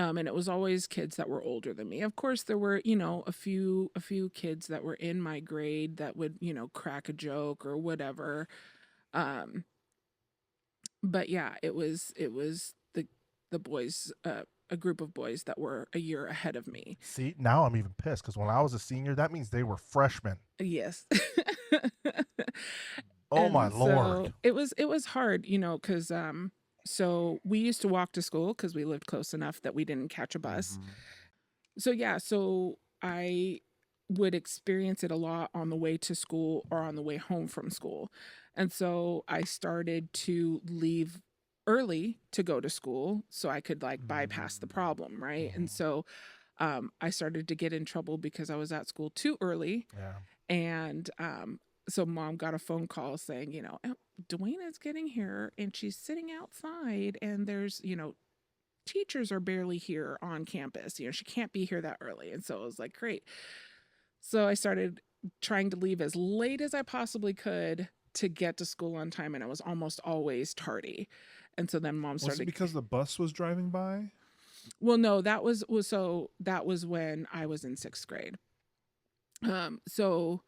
And it was always kids that were older than me. Of course, there were, you know, a few kids that were in my grade that would, you know, crack a joke or whatever. But yeah, it was the boys, a group of boys that were a year ahead of me. See, now I'm even pissed because when I was a senior, that means they were freshmen. Yes. Oh my Lord. It was hard, you know, because so we used to walk to school because we lived close enough that we didn't catch a bus. Mhm. So yeah, so I would experience it a lot on the way to school or on the way home from school. And so I started to leave early to go to school so I could like bypass the problem, right? And so I started to get in trouble because I was at school too early. Yeah. And so mom got a phone call saying, you know, Duana's getting here and she's sitting outside and there's, you know, teachers are barely here on campus. You know, she can't be here that early. And so I was like, great. So I started trying to leave as late as I possibly could to get to school on time. And I was almost always tardy. And so then mom started. Was it because the bus was driving by? Well, no, that was when I was in 6th grade. So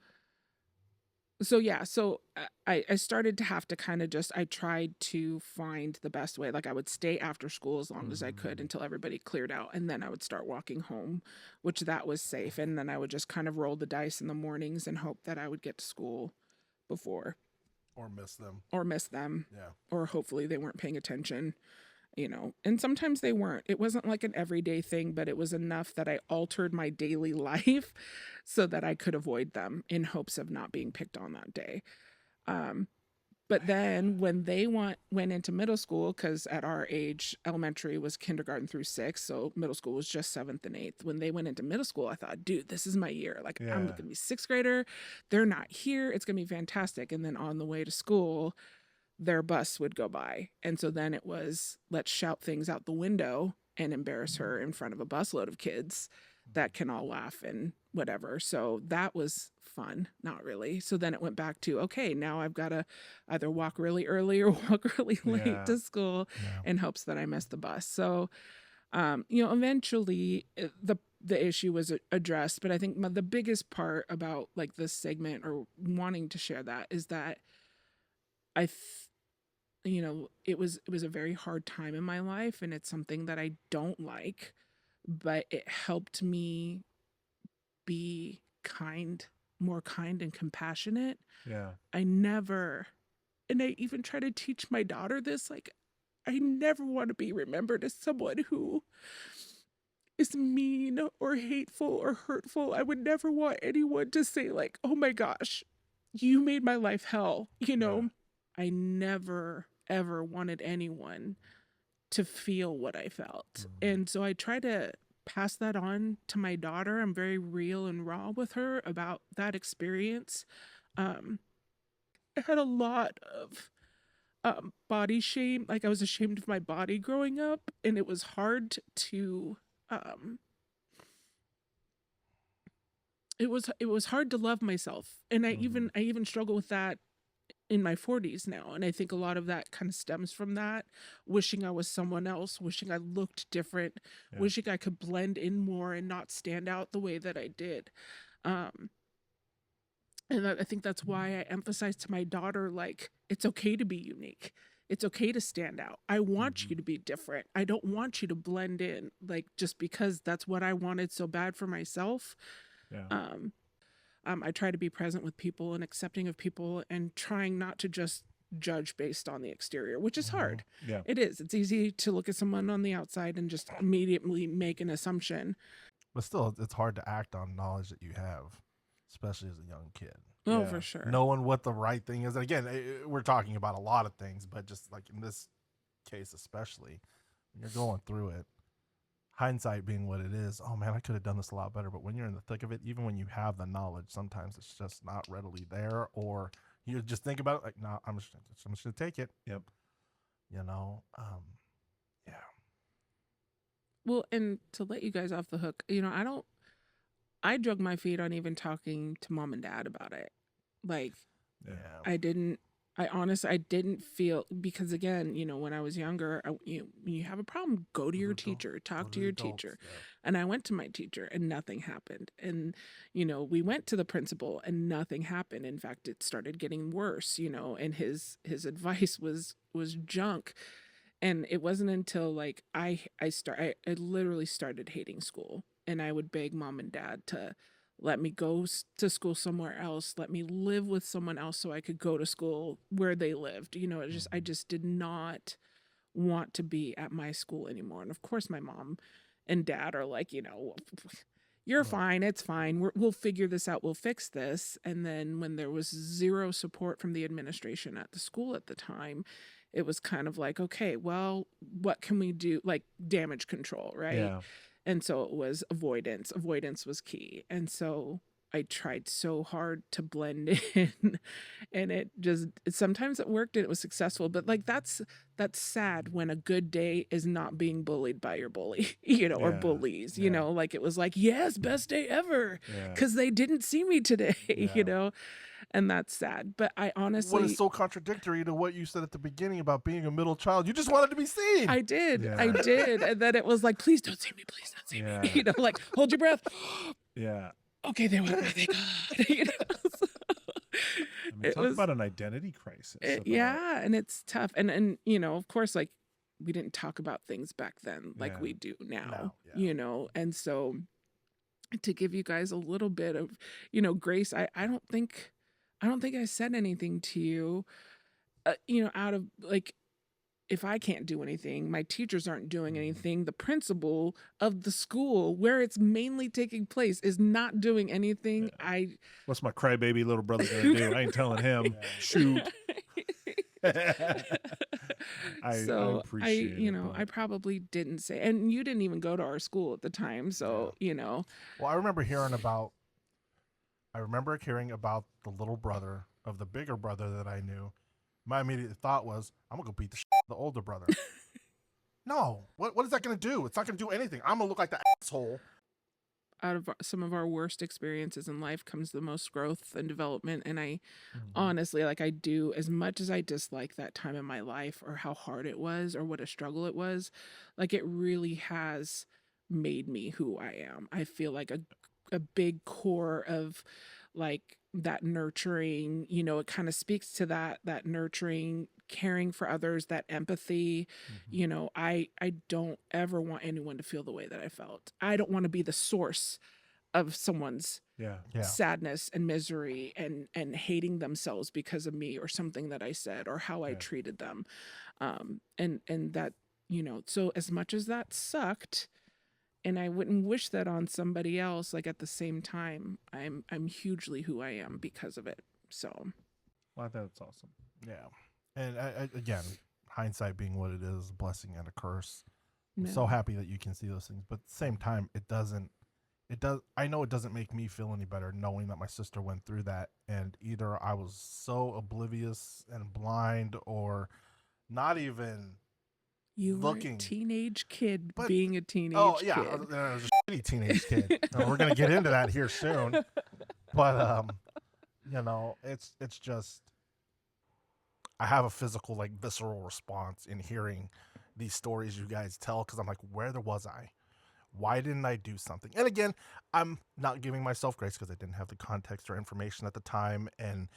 yeah, so I started to have to kind of I tried to find the best way. Like I would stay after school as long as I could until everybody cleared out. And then I would start walking home, which that was safe. And then I would just kind of roll the dice in the mornings and hope that I would get to school before. Or miss them. Yeah. Yeah. Or hopefully they weren't paying attention. You know, and sometimes they weren't. It wasn't like an everyday thing, but it was enough that I altered my daily life so that I could avoid them in hopes of not being picked on that day. But then when they went into middle school, because at our age, elementary was kindergarten through 6th, so middle school was just 7th and 8th. When they went into middle school, I thought, dude, this is my year. Like, I'm going to be 6th grader. They're not here. It's going to be fantastic. And then on the way to school, their bus would go by. And so then it was, let's shout things out the window and embarrass her in front of a busload of kids that can all laugh and whatever. So that was fun. Not really. So then it went back to, okay, now I've got to either walk really early or walk really late to school in hopes that I miss the bus. So, you know, eventually the issue was addressed. But I think the biggest part about like this segment or wanting to share that is that you know, it was a very hard time in my life and it's something that I don't like, but it helped me be more kind and compassionate. Yeah. And I even try to teach my daughter this, like, I never want to be remembered as someone who is mean or hateful or hurtful. I would never want anyone to say like, oh my gosh, you made my life hell, you know? Yeah. I never, ever wanted anyone to feel what I felt. And so I try to pass that on to my daughter. I'm very real and raw with her about that experience. I had a lot of body shame. Like I was ashamed of my body growing up, and it was hard to it was hard to love myself. And I even struggle with that in my 40s now. And I think a lot of that kind of stems from that, wishing I was someone else, wishing I looked different, wishing I could blend in more and not stand out the way that I did. And I think that's why I emphasize to my daughter, like, it's okay to be unique. It's okay to stand out. I want you to be different. I don't want you to blend in, like, just because that's what I wanted so bad for myself. Yeah. I try to be present with people and accepting of people and trying not to just judge based on the exterior, which is hard. Yeah. It is. It's easy to look at someone on the outside and just immediately make an assumption. But still, it's hard to act on knowledge that you have, especially as a young kid. Oh, for sure. Knowing what the right thing is. Again, we're talking about a lot of things, but just like in this case especially, when you're going through it, hindsight being what it is, oh man, I could have done this a lot better. But when you're in the thick of it, even when you have the knowledge, sometimes it's just not readily there, or you just think about it like, nah, I'm just gonna take it. Yep. You know, yeah. Well, and to let you guys off the hook, you know, I drug my feet on even talking to mom and dad about it. Like, I didn't I honestly, I didn't feel, because again, when I was younger, when you have a problem, go to your teacher, talk to your teacher. And I went to my teacher and nothing happened. And, we went to the principal and nothing happened. In fact, it started getting worse, and his advice was junk. And it wasn't until like I literally started hating school, and I would beg mom and dad to let me go to school somewhere else, let me live with someone else so I could go to school where they lived. I just did not want to be at my school anymore. And of course my mom and dad are like, you're fine, it's fine. We'll figure this out. We'll fix this. And then when there was zero support from the administration at the school at the time, it was kind of like, okay, well, what can we do? Like damage control, right? Yeah. And so it was avoidance. Avoidance was key. And so I tried so hard to blend in, and sometimes it worked and it was successful, but like that's sad when a good day is not being bullied by your bully, or bullies, like it was like, yes, best day ever, because they didn't see me today, and that's sad. But I honestly, what is so contradictory to what you said at the beginning about being a middle child? You just wanted to be seen. I did. And then it was like, please don't see me, please don't see me, like hold your breath. Yeah. Okay, they went where they got. Talk about an identity crisis. And it's tough. And of course, like we didn't talk about things back then like we do now. And so to give you guys a little bit of, grace, I don't think I said anything to you, out of like, if I can't do anything, my teachers aren't doing anything, the principal of the school where it's mainly taking place is not doing anything. What's my crybaby little brother gonna do? I ain't telling him. Shoot. I appreciate it. I probably didn't say, and you didn't even go to our school at the time, so Well, I remember hearing about the little brother of the bigger brother that I knew. My immediate thought was, I'm gonna go beat the shit out of the older brother. No, what is that gonna do? It's not gonna do anything. I'm gonna look like the asshole. Out of some of our worst experiences in life comes the most growth and development. And I honestly, like, I do, as much as I dislike that time in my life or how hard it was or what a struggle it was, like it really has made me who I am. I feel like a big core of like that nurturing, it kind of speaks to that nurturing, caring for others, that empathy. I don't ever want anyone to feel the way that I felt. I don't want to be the source of someone's sadness and misery and hating themselves because of me or something that I said or how I treated them. And that, so as much as that sucked, and I wouldn't wish that on somebody else, like at the same time, I'm hugely who I am because of it. So, well, that's awesome. Yeah, and I, again, hindsight being what it is, a blessing and a curse. I'm so happy that you can see those things, but at the same time, it does. I know it doesn't make me feel any better knowing that my sister went through that, and either I was so oblivious and blind, or not even. You were a teenage kid being a teenage kid. I was a shitty teenage kid. We're going to get into that here soon. But, it's just, I have a physical, like, visceral response in hearing these stories you guys tell, because I'm like, where was I? Why didn't I do something? And again, I'm not giving myself grace because I didn't have the context or information at the time, and,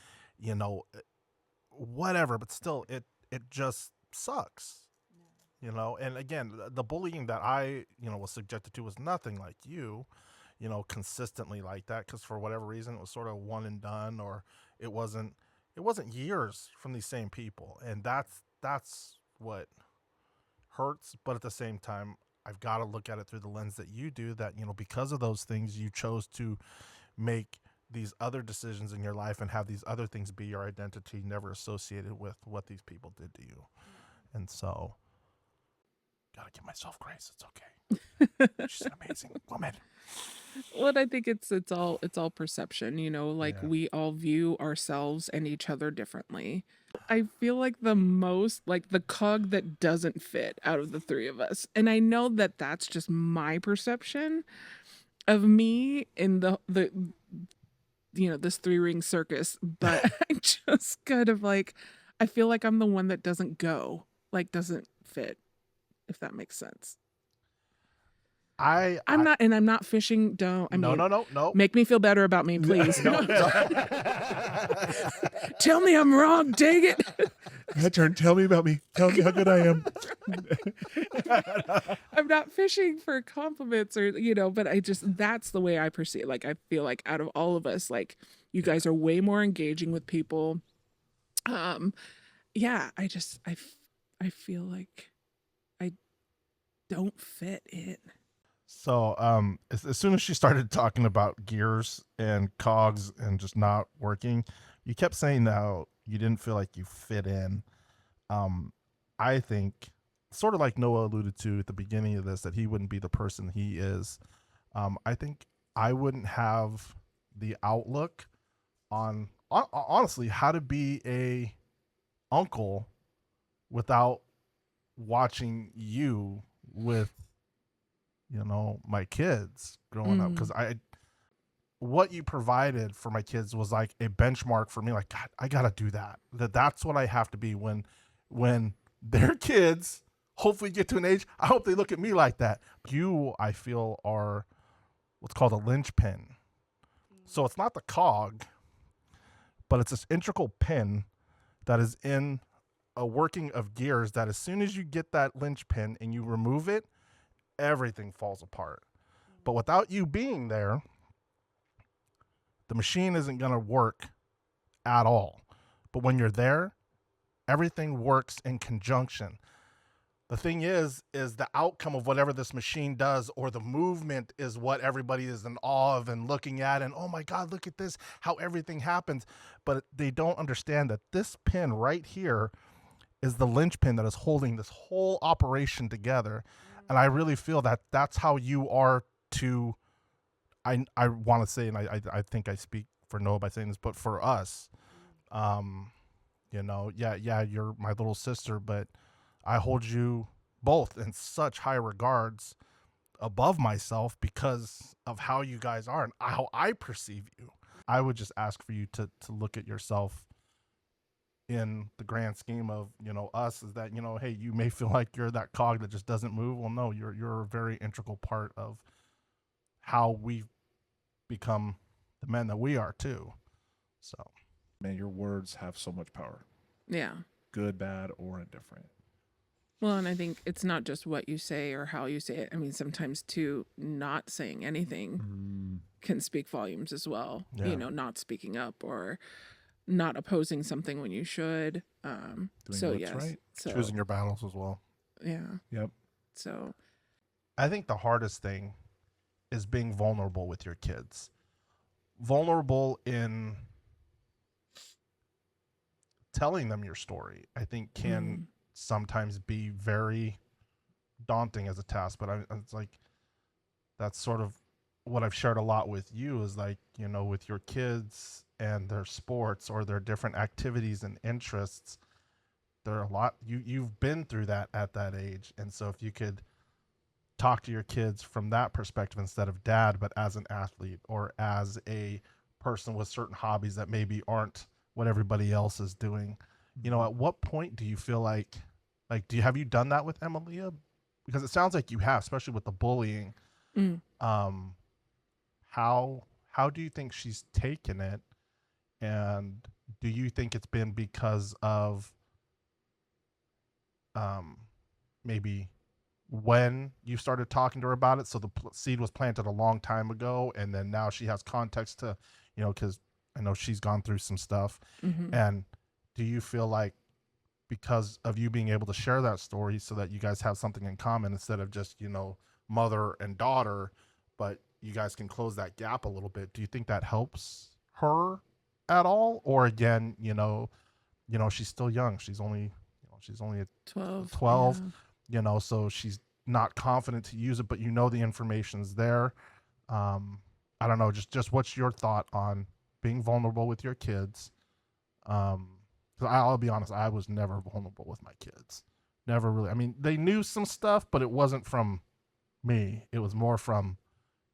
whatever. But still, it just sucks. And again, the bullying that I, was subjected to was nothing like you, consistently like that. Because for whatever reason, it was sort of one and done, or it wasn't years from these same people. And that's what hurts. But at the same time, I've got to look at it through the lens that you do, that, because of those things, you chose to make these other decisions in your life and have these other things be your identity, never associated with what these people did to you. And so, gotta give myself grace. It's okay. She's an amazing woman. Well, I think it's all perception, we all view ourselves and each other differently. I feel like the most, like the cog that doesn't fit out of the three of us. And I know that that's just my perception of me in the this 3-ring circus, but I just kind of like, I feel like I'm the one that doesn't doesn't fit, if that makes sense. I'm not fishing. No. Make me feel better about me, please. No. Tell me I'm wrong, dang it. My turn. Tell me about me. Tell me how good I am. I'm not fishing for compliments or, but that's the way I perceive. Like, I feel like out of all of us, like, you guys are way more engaging with people. Yeah, I feel like I don't fit in. So, as soon as she started talking about gears and cogs and just not working, you kept saying that you didn't feel like you fit in. I think, sort of like Noah alluded to at the beginning of this, that he wouldn't be the person he is. I think I wouldn't have the outlook on honestly how to be a uncle without watching you with my kids growing up, because what you provided for my kids was like a benchmark for me. Like, God, I gotta do that's what I have to be when their kids hopefully get to an age. I hope they look at me like that. You, I feel, are what's called a Lynch Pin. So it's not the cog, but it's this integral pin that is in a working of gears that as soon as you get that Lynch Pin and you remove it, everything falls apart. But without you being there, the machine isn't going to work at all. But when you're there, everything works in conjunction. The thing is the outcome of whatever this machine does, or the movement, is what everybody is in awe of and looking at, and oh my God, look at this, how everything happens. But they don't understand that this pin right here is the linchpin that is holding this whole operation together. And I really feel that that's how you are to, I want to say, and I think I speak for Noah by saying this, but for us, you're my little sister, but I hold you both in such high regards above myself because of how you guys are and how I perceive you. I would just ask for you to look at yourself in the grand scheme of, us, is that, hey, you may feel like you're that cog that just doesn't move. Well, no, you're a very integral part of how we've become the men that we are too. So, man, your words have so much power. Yeah. Good, bad, or indifferent. Well, and I think it's not just what you say or how you say it. I mean, sometimes too, not saying anything can speak volumes as well. Yeah. Not speaking up or not opposing something when you should. Right. So, choosing your battles as well. Yeah. Yep. So I think the hardest thing is being vulnerable with your kids. Vulnerable in telling them your story, I think can sometimes be very daunting as a task. But it's like, that's sort of what I've shared a lot with you, is like, with your kids and their sports or their different activities and interests, there are a lot, you've been through that at that age. And so if you could talk to your kids from that perspective instead of dad, but as an athlete or as a person with certain hobbies that maybe aren't what everybody else is doing, at what point do you feel like have you done that with Emilia? Because it sounds like you have, especially with the bullying. How do you think she's taken it? And do you think it's been because of maybe when you started talking to her about it, so the seed was planted a long time ago, and then now she has context to, because I know she's gone through some stuff. And do you feel like because of you being able to share that story so that you guys have something in common instead of just, mother and daughter, but you guys can close that gap a little bit, do you think that helps her at all? Or again, she's still young. She's only at 12, yeah. So she's not confident to use it, but the information's there. I don't know, just what's your thought on being vulnerable with your kids? 'Cause I'll be honest, I was never vulnerable with my kids. Never really. I mean, they knew some stuff, but it wasn't from me. It was more from,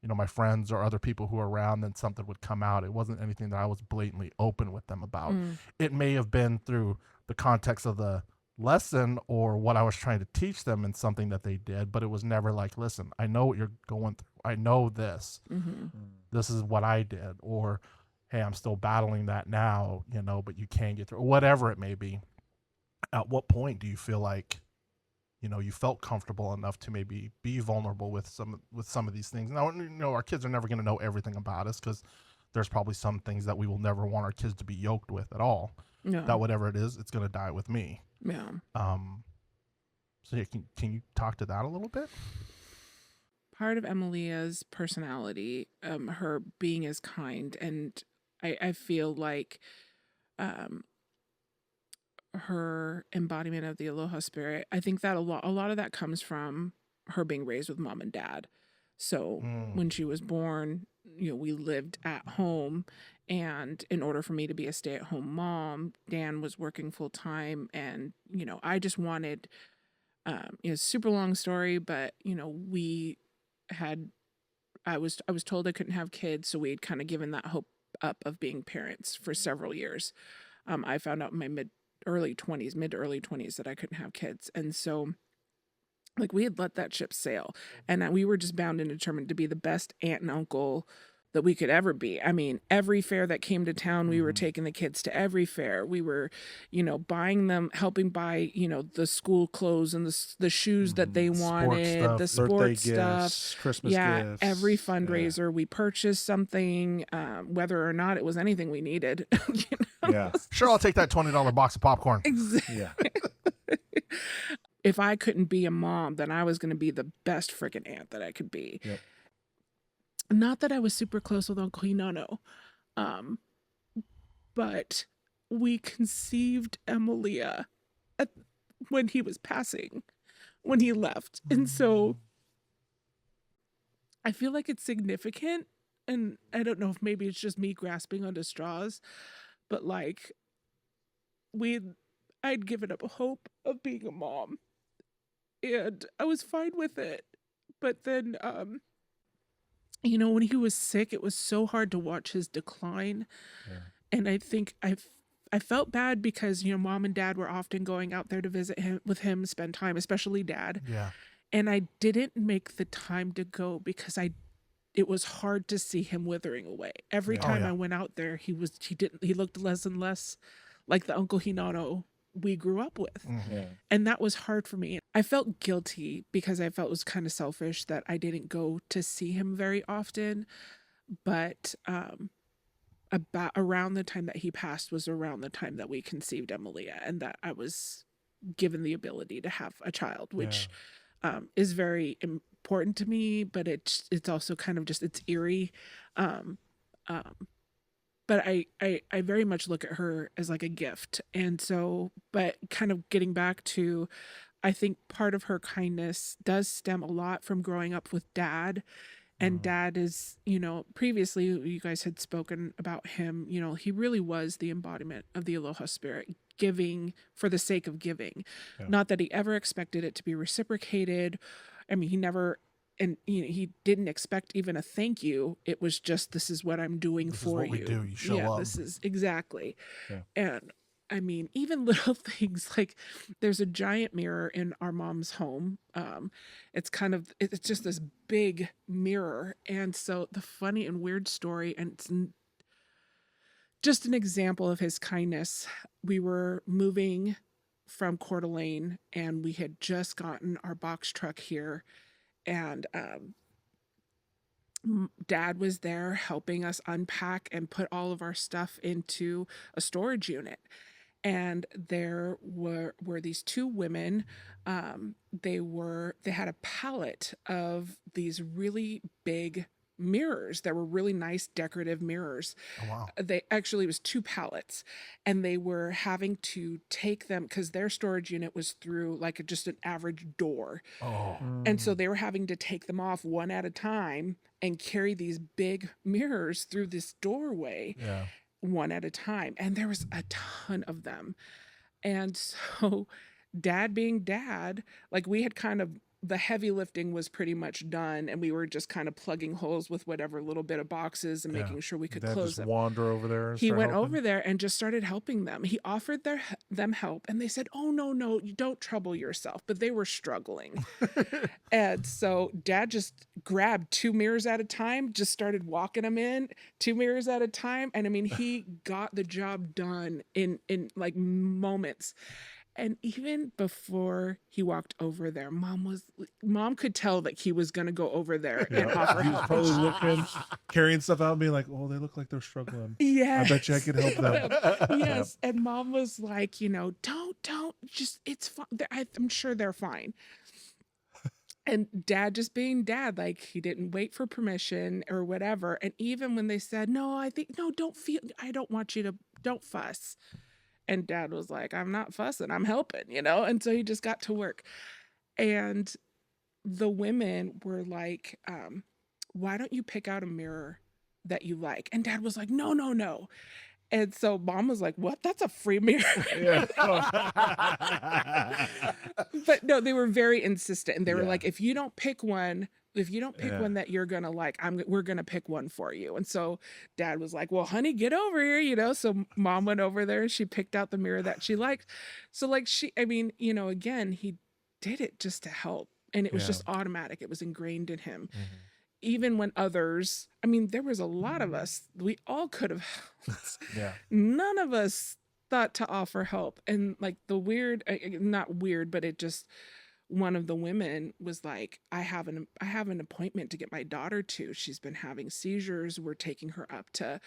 my friends or other people who were around, then something would come out. It wasn't anything that I was blatantly open with them about. It may have been through the context of the lesson or what I was trying to teach them and something that they did, but it was never like, listen, I know what you're going through. I know this. This is what I did. Or, hey, I'm still battling that now, but you can get through, whatever it may be. At what point do you feel like, you felt comfortable enough to maybe be vulnerable with some of these things? Now, our kids are never going to know everything about us, because there's probably some things that we will never want our kids to be yoked with at all. Yeah. That whatever it is, it's going to die with me. Yeah. So yeah, can you talk to that a little bit? Part of Emilia's personality, her being as kind, and I feel like her embodiment of the Aloha spirit, I think that a lot of that comes from her being raised with mom and dad. So when she was born, we lived at home, and in order for me to be a stay-at-home mom, Dan was working full-time, and I just wanted, super long story, but I was told I couldn't have kids, so we had kind of given that hope up of being parents for several years. I found out in my mid to early 20s that I couldn't have kids. And so we had let that ship sail, and we were just bound and determined to be the best aunt and uncle that we could ever be. I mean, every fair that came to town, we were taking the kids to every fair. We were, buying them, helping buy, the school clothes and the shoes that they wanted, the sports stuff, gifts, Christmas gifts. Every fundraiser, we purchased something, whether or not it was anything we needed. Yeah. Sure, I'll take that $20 box of popcorn. Exactly. Yeah. If I couldn't be a mom, then I was going to be the best freaking aunt that I could be. Yep. Not that I was super close with Uncle Hinano, but we conceived Emilia when he was passing, when he left. And so I feel like it's significant, and I don't know if maybe it's just me grasping onto straws, but I'd given up hope of being a mom, and I was fine with it. But then, when he was sick, it was so hard to watch his decline. Yeah. And I think I felt bad because, mom and dad were often going out there to visit him, spend time, especially dad. Yeah. And I didn't make the time to go because it was hard to see him withering away. Every time I went out there, he looked less and less like the Uncle Hinano we grew up with. Yeah. And that was hard for me. I felt guilty because I felt it was kind of selfish that I didn't go to see him very often. But about around the time that he passed was around the time that we conceived Emilia, and that I was given the ability to have a child, which is very important to me, but it's also kind of just, it's eerie. But I very much look at her as like a gift. And so, but kind of getting back to, I think part of her kindness does stem a lot from growing up with dad. And dad is, previously you guys had spoken about him, he really was the embodiment of the Aloha spirit, giving for the sake of giving. Yeah. Not that he ever expected it to be reciprocated. I mean, he never, and he didn't expect even a thank you. It was just, this is what I'm doing for you. This is what we do. You show up. This is exactly. Yeah. And I mean, even little things like there's a giant mirror in our mom's home. It's just this big mirror. And so the funny and weird story, and it's just an example of his kindness. We were moving from Coeur d'Alene, and we had just gotten our box truck here. And dad was there helping us unpack and put all of our stuff into a storage unit. And there were these two women. They had a pallet of these really big mirrors that were really nice decorative mirrors. Oh, wow. It was two pallets, and they were having to take them because their storage unit was through like just an average door. Oh. And so they were having to take them off one at a time and carry these big mirrors through this doorway. Yeah. One at a time. And there was a ton of them. And so dad being dad, like we had kind of the heavy lifting was pretty much done, and we were just kind of plugging holes with whatever little bit of boxes and making sure we could Dad close just them. wander over there. And He start went helping? over there and just started helping them. He offered them help, and they said, "Oh, no, you don't trouble yourself." But they were struggling. And so Dad just grabbed 2 mirrors at a time, just started walking them in 2 mirrors at a time. And I mean, he got the job done in like moments. And even before he walked over there, Mom could tell that he was going to go over there and offer He was help. probably looking, carrying stuff out and being like, "Oh, they look like they're struggling. Yeah. I bet you I could help them." Yes. And Mom was like, don't, just, it's fine. I'm sure they're fine. And Dad just being Dad, like he didn't wait for permission or whatever. And even when they said, "No, I don't want you to, don't fuss." And Dad was like, "I'm not fussing, I'm helping," And so he just got to work. And the women were like, "Why don't you pick out a mirror that you like?" And Dad was like, No. And so Mom was like, "What? That's a free mirror." But no, they were very insistent. And they were like, if you don't pick one that you're going to like, we're going to pick one for you. And so Dad was like, "Well, honey, get over here," So Mom went over there and she picked out the mirror that she liked. So like again, he did it just to help. And it was just automatic. It was ingrained in him. Mm-hmm. Even when others, there was a lot of us, we all could have helped. None of us thought to offer help. And like not weird, but it just, one of the women was like, I have an appointment to get my daughter to. She's been having seizures. We're taking her up to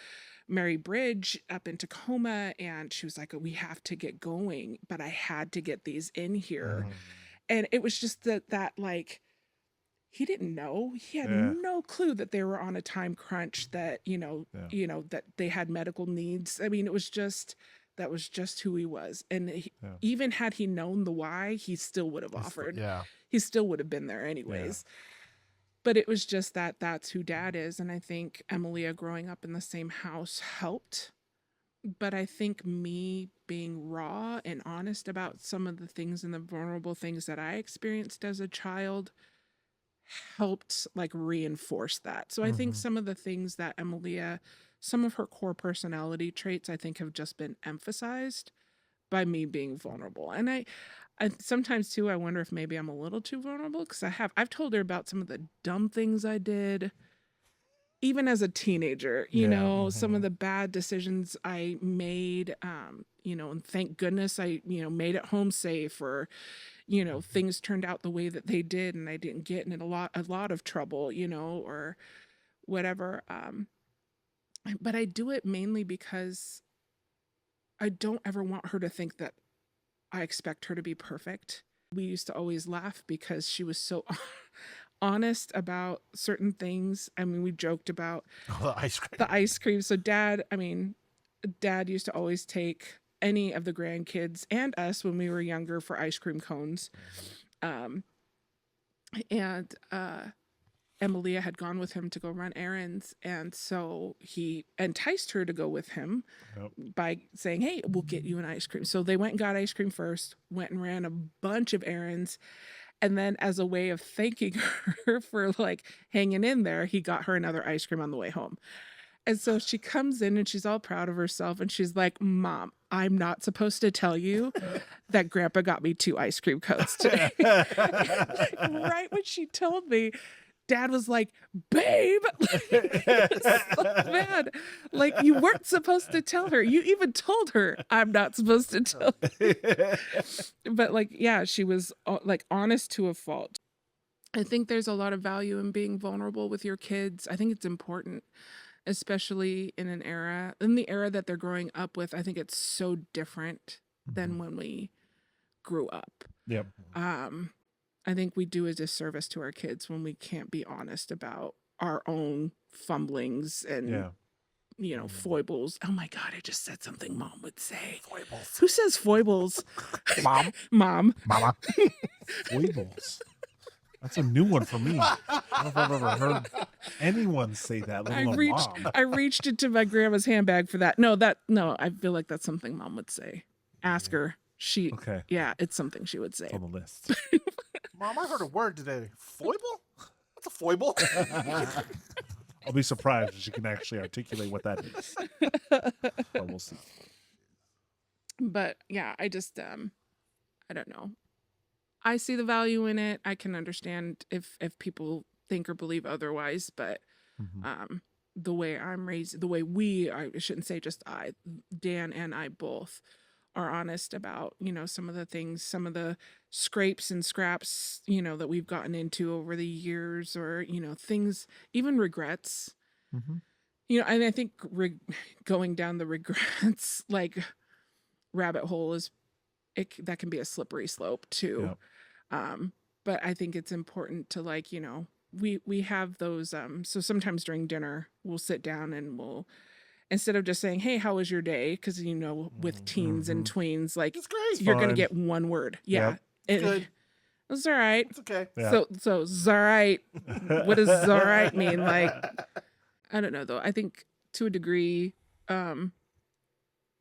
Mary Bridge up in Tacoma. And she was like, "We have to get going, but I had to get these in here." And it was just that like, he didn't know. He had no clue that they were on a time crunch, that, that they had medical needs. It was just, that was just who he was. And even had he known the why, he still would have offered. He still would have been there anyways. But it was just that's who Dad is. And I think Emilia growing up in the same house helped. But I think me being raw and honest about some of the things and the vulnerable things that I experienced as a child helped like reinforce that. So I think some of the things that Emilia, some of her core personality traits, I think have just been emphasized by me being vulnerable. And I sometimes too, I wonder if maybe I'm a little too vulnerable, because I've told her about some of the dumb things I did, even as a teenager, some of the bad decisions I made, and thank goodness I, made it home safe, or, things turned out the way that they did and I didn't get in a lot of trouble, or whatever. But I do it mainly because I don't ever want her to think that I expect her to be perfect. We used to always laugh because she was so honest about certain things. We joked about the ice cream. So Dad used to always take any of the grandkids and us when we were younger for ice cream cones. Emilia had gone with him to go run errands. And so he enticed her to go with him by saying, "Hey, we'll get you an ice cream." So they went and got ice cream first, went and ran a bunch of errands. And then as a way of thanking her for like hanging in there, he got her another ice cream on the way home. And so she comes in and she's all proud of herself. And she's like, "Mom, I'm not supposed to tell you that Grandpa got me 2 ice cream cones today." Right when she told me, Dad was like, "Babe," so bad. Like, you weren't supposed to tell her. You even told her, "I'm not supposed to tell you." But like, she was like honest to a fault. I think there's a lot of value in being vulnerable with your kids. I think it's important, especially in the era that they're growing up with. I think it's so different than when we grew up. Yep. I think we do a disservice to our kids when we can't be honest about our own fumblings and foibles. Oh my God, I just said something Mom would say. Foibles. Who says foibles? Mom. Mom. Mama. Foibles. That's a new one for me. I don't know if I've ever heard anyone say that. I reached into my grandma's handbag for that. No, I feel like that's something Mom would say. Ask her. It's something she would say. It's on the list. Mom, I heard a word today. Foible? What's a foible? I'll be surprised if she can actually articulate what that is. But we'll see. But yeah, I just I don't know. I see the value in it. I can understand if people think or believe otherwise, but the way I'm raised, the way I shouldn't say just I, Dan and I both are honest about, some of the things, some of the scrapes and scraps, that we've gotten into over the years, or, things, even regrets. And I think going down the regrets, like, rabbit hole that can be a slippery slope too. Yep. But I think it's important to, like, we have those, so sometimes during dinner we'll sit down and we'll, instead of just saying, hey, how was your day? Because, with teens and tweens, like, it's great. You're going to get one word. Yeah. Yep. Good. It's all right. It's okay. Yeah. So it's all right. What does all right mean? Like, I don't know though. I think to a degree,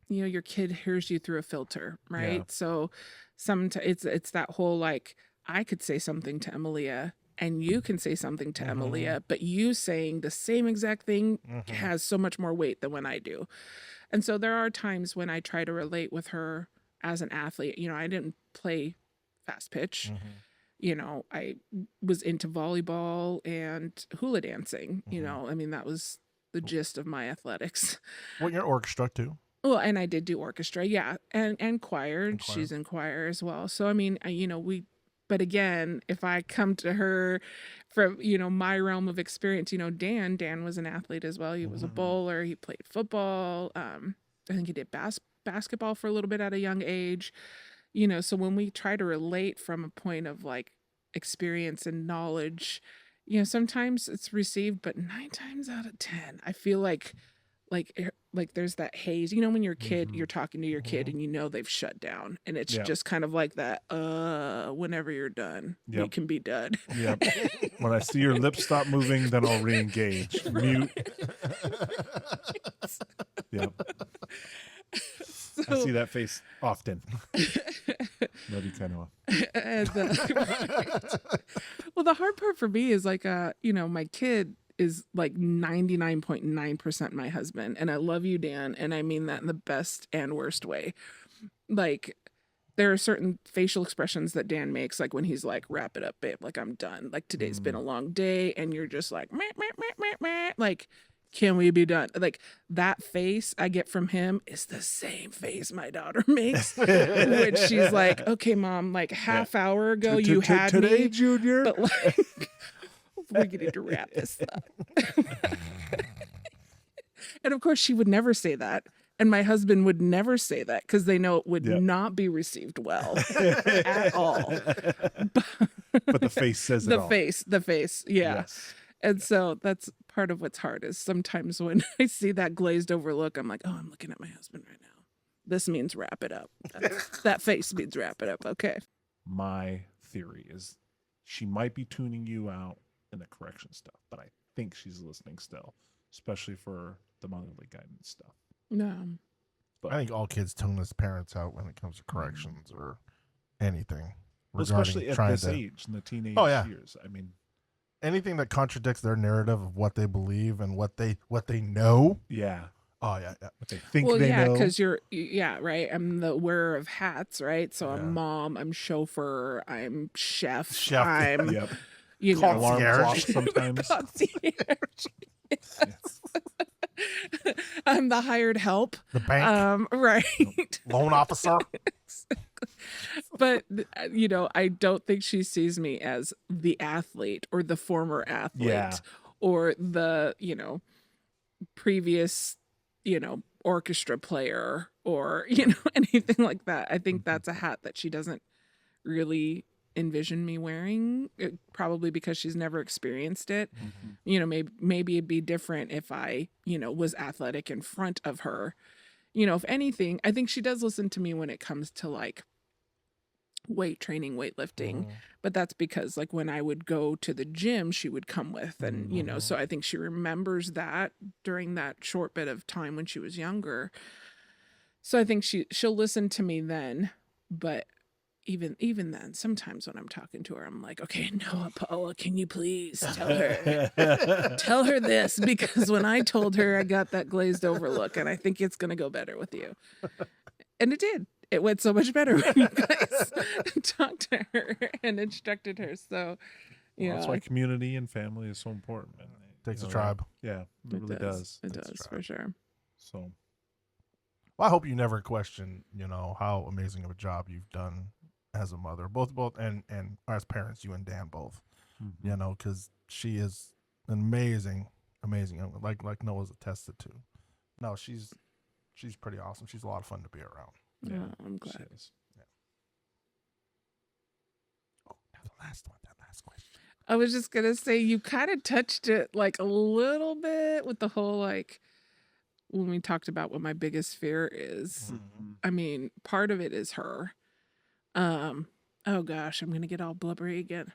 your kid hears you through a filter, right? Yeah. So sometimes it's that whole, like, I could say something to Emilia and you can say something to Emilia, but you saying the same exact thing has so much more weight than when I do. And so there are times when I try to relate with her as an athlete. I didn't play fast pitch. I was into volleyball and hula dancing. I mean, that was the gist of my athletics. Well, you're orchestra too. Well, and I did do orchestra, yeah, and choir. She's in choir as well. So I mean, but again, if I come to her from my realm of experience, Dan was an athlete as well. He was a bowler. He played football. I think he did basketball for a little bit at a young age. So when we try to relate from a point of, like, experience and knowledge, sometimes it's received, but 9 times out of 10, I feel like there's that haze. When you're a kid, you're talking to your kid and they've shut down, and it's just kind of like that. Whenever you're done, we can be done. Yep. When I see your lips stop moving, then I'll re-engage. Mute. Yep. I see that face often. Love you, kind of. Well, the hard part for me is, like, my kid is like 99.9% my husband, and I love you, Dan, and I mean that in the best and worst way. Like, there are certain facial expressions that Dan makes, like when he's like, wrap it up, babe, like, I'm done, like, today's been a long day, and you're just like, meh, meh, meh, meh, meh. Like, can we be done? Like, that face I get from him is the same face my daughter makes, which she's like, okay, Mom, like, half hour ago you had today, me, Junior, but, like, we need to wrap this up. And of course, she would never say that. And my husband would never say that, because they know it would not be received well at all. But the face says it all. The face. Yeah. Yes. And so that's part of what's hard, is sometimes when I see that glazed over look, I'm like, oh, I'm looking at my husband right now. This means wrap it up. That face means wrap it up. Okay. My theory is she might be tuning you out in the correction stuff, but I think she's listening still, especially for the motherly guidance stuff. No. But I think all kids tune his parents out when it comes to corrections or anything. Especially at this age, in the teenage years. I mean, anything that contradicts their narrative of what they believe and what they know. Yeah. Oh yeah. What they think well, they know. because right. I'm the wearer of hats, right? So I'm mom, I'm chauffeur, I'm chef. I'm yep. Alarm clock sometimes. Concierge. Yes. I'm the hired help. The bank. Right. Loan officer. But, I don't think she sees me as the athlete or the former athlete or the, previous, orchestra player or, anything like that. I think that's a hat that she doesn't really envision me wearing, probably because she's never experienced it. Maybe it'd be different if I, was athletic in front of her. If anything, I think she does listen to me when it comes to, like, weight training, weightlifting, but that's because, like, when I would go to the gym, she would come with, and so I think she remembers that during that short bit of time when she was younger. So I think she'll listen to me then, but even then, sometimes when I'm talking to her, I'm like, okay, Noah, Paula, can you please tell her this? Because when I told her, I got that glazed over look, and I think it's going to go better with you. And it did. It went so much better when you guys talked to her and instructed her. So, yeah. That's why community and family is so important, man. Takes a tribe. Yeah, it really does. It does, for sure. So, well, I hope you never question, how amazing of a job you've done as a mother, both and as parents, you and Dan both, because she is amazing, like Noah's attested to. No, she's pretty awesome. She's a lot of fun to be around. Yeah, I'm glad. She is. Yeah. Oh, now that last question. I was just gonna say, you kind of touched it like a little bit with the whole, like, when we talked about what my biggest fear is. I mean, part of it is her. Oh gosh, I'm gonna get all blubbery again.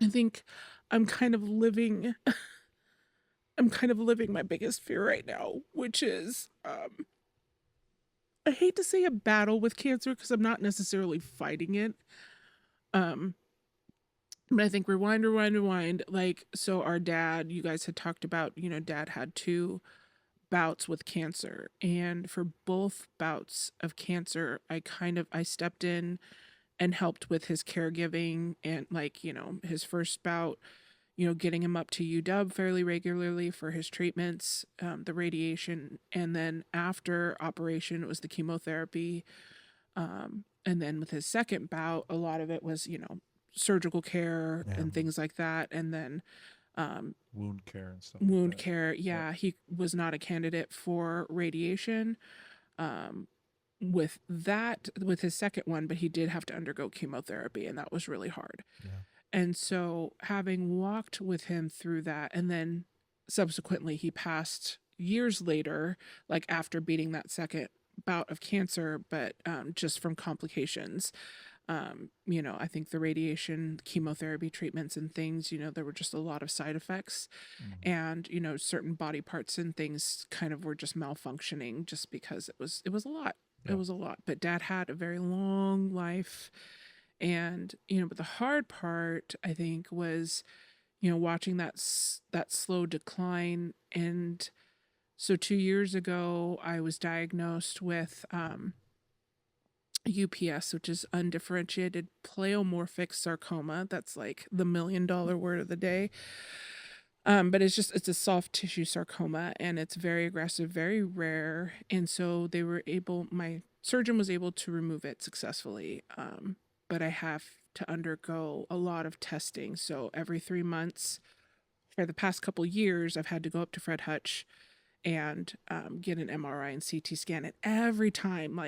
I think I'm kind of living my biggest fear right now, which is I hate to say a battle with cancer because I'm not necessarily fighting it. But I think rewind. Like, so our dad, you guys had talked about, Dad had 2 bouts with cancer. And for both bouts of cancer, I stepped in and helped with his caregiving and, like, his first bout, getting him up to UW fairly regularly for his treatments, the radiation. And then after operation, it was the chemotherapy. And then with his second bout, a lot of it was, surgical care and things like that. And then wound care and stuff. Wound care. Yeah. He was not a candidate for radiation with his second one, but he did have to undergo chemotherapy, and that was really hard. Yeah. And so having walked with him through that, and then subsequently he passed years later, like after beating that second bout of cancer, but just from complications. I think the radiation, chemotherapy treatments and things, there were just a lot of side effects, and, certain body parts and things kind of were just malfunctioning just because it was a lot. Yeah. It was a lot, but Dad had a very long life. And, but the hard part, I think, was, watching that slow decline. And so 2 years ago, I was diagnosed with UPS, which is undifferentiated pleomorphic sarcoma. That's like the $1 million word of the day. But it's a soft tissue sarcoma, and it's very aggressive, very rare. And so my surgeon was able to remove it successfully. But I have to undergo a lot of testing. So every 3 months for the past couple years, I've had to go up to Fred Hutch and get an MRI and CT scan. And every time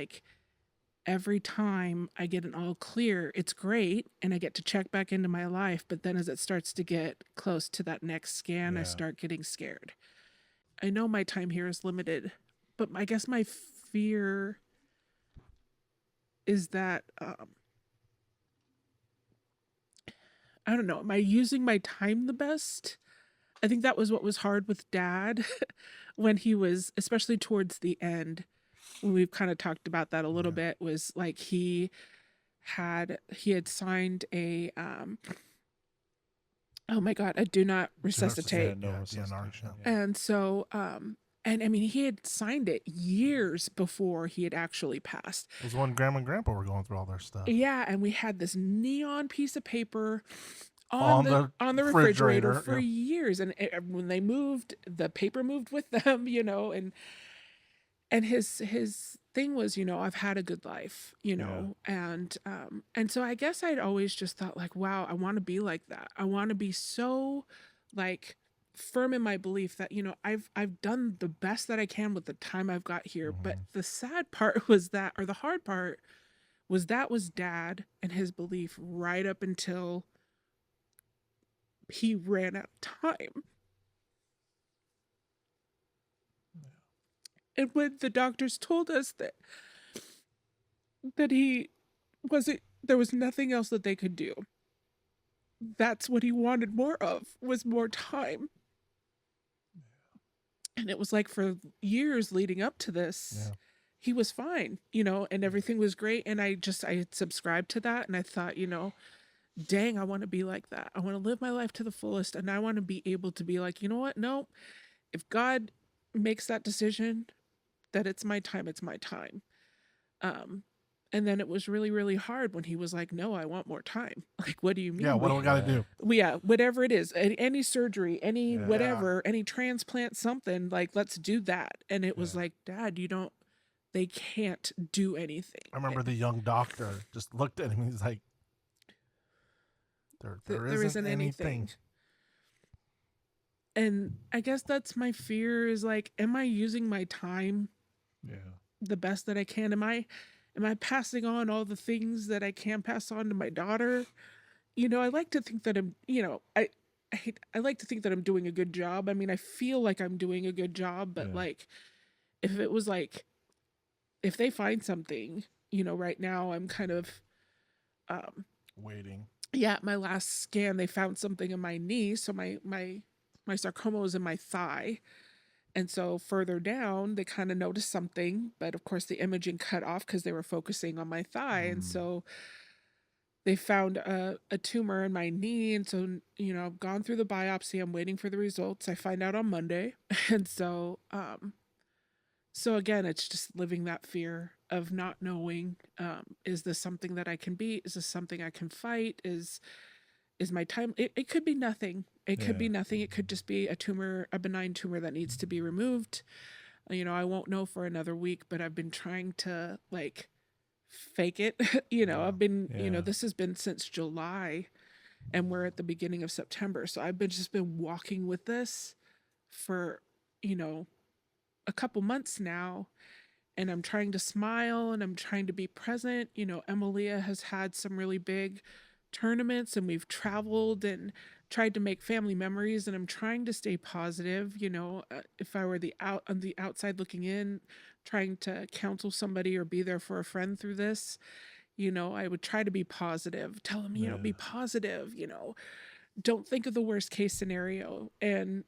I get an all clear, it's great, and I get to check back into my life. But then as it starts to get close to that next scan, I start getting scared. I know my time here is limited, but I guess my fear is that, I don't know, am I using my time the best? I think that was what was hard with Dad when he was, especially towards the end, when we've kind of talked about that a little bit, was like he had signed a oh my God, a do not resuscitate. And so and I mean, he had signed it years before he had actually passed. It was when Grandma and Grandpa were going through all their stuff. Yeah, and we had this neon piece of paper on the refrigerator for years, and when they moved, the paper moved with them, and his thing was, I've had a good life, and so I guess I'd always just thought, like, wow, I want to be like that. I want to be so, like, firm in my belief that, I've done the best that I can with the time I've got here. But the sad part was that, or the hard part was Dad and his belief right up until he ran out of time. And when the doctors told us that there was nothing else that they could do, that's what he wanted more of, was more time. And it was like for years leading up to this, he was fine, and everything was great. And I had subscribed to that. And I thought, dang, I want to be like that. I want to live my life to the fullest. And I want to be able to be like, you know what? No, if God makes that decision that it's my time, it's my time. And then it was really, really hard when he was like, no, I want more time. Like, what do you mean? Yeah, what do we got to do? Yeah, whatever it is, any surgery, any whatever, any transplant, something, like, let's do that. And it was like, Dad, they can't do anything. I remember the young doctor just looked at him and he's like, there isn't anything. And I guess that's my fear, is like, am I using my time the best that I can? Am I passing on all the things that I can pass on to my daughter? I like to think that I'm, I like to think that I'm doing a good job. I mean, I feel like I'm doing a good job, but like, if it was like, if they find something, right now I'm kind of waiting. Yeah, my last scan, they found something in my knee. So my sarcoma was in my thigh. And so further down, they kind of noticed something, but of course the imaging cut off because they were focusing on my thigh. And so they found a tumor in my knee. And so, I've gone through the biopsy. I'm waiting for the results. I find out on Monday. And so, so again, it's just living that fear of not knowing, is this something that I can beat? Is this something I can fight? Is my time? It could be nothing. It could be nothing. It could just be a tumor, a benign tumor that needs to be removed. I won't know for another week, but I've been trying to like fake it. I've been, this has been since July and we're at the beginning of September. So I've just been walking with this for, a couple months now, and I'm trying to smile and I'm trying to be present. Emilia has had some really big tournaments and we've traveled and tried to make family memories, and I'm trying to stay positive. If I were on the outside looking in, trying to counsel somebody or be there for a friend through this, I would try to be positive, tell them, be positive, don't think of the worst case scenario. And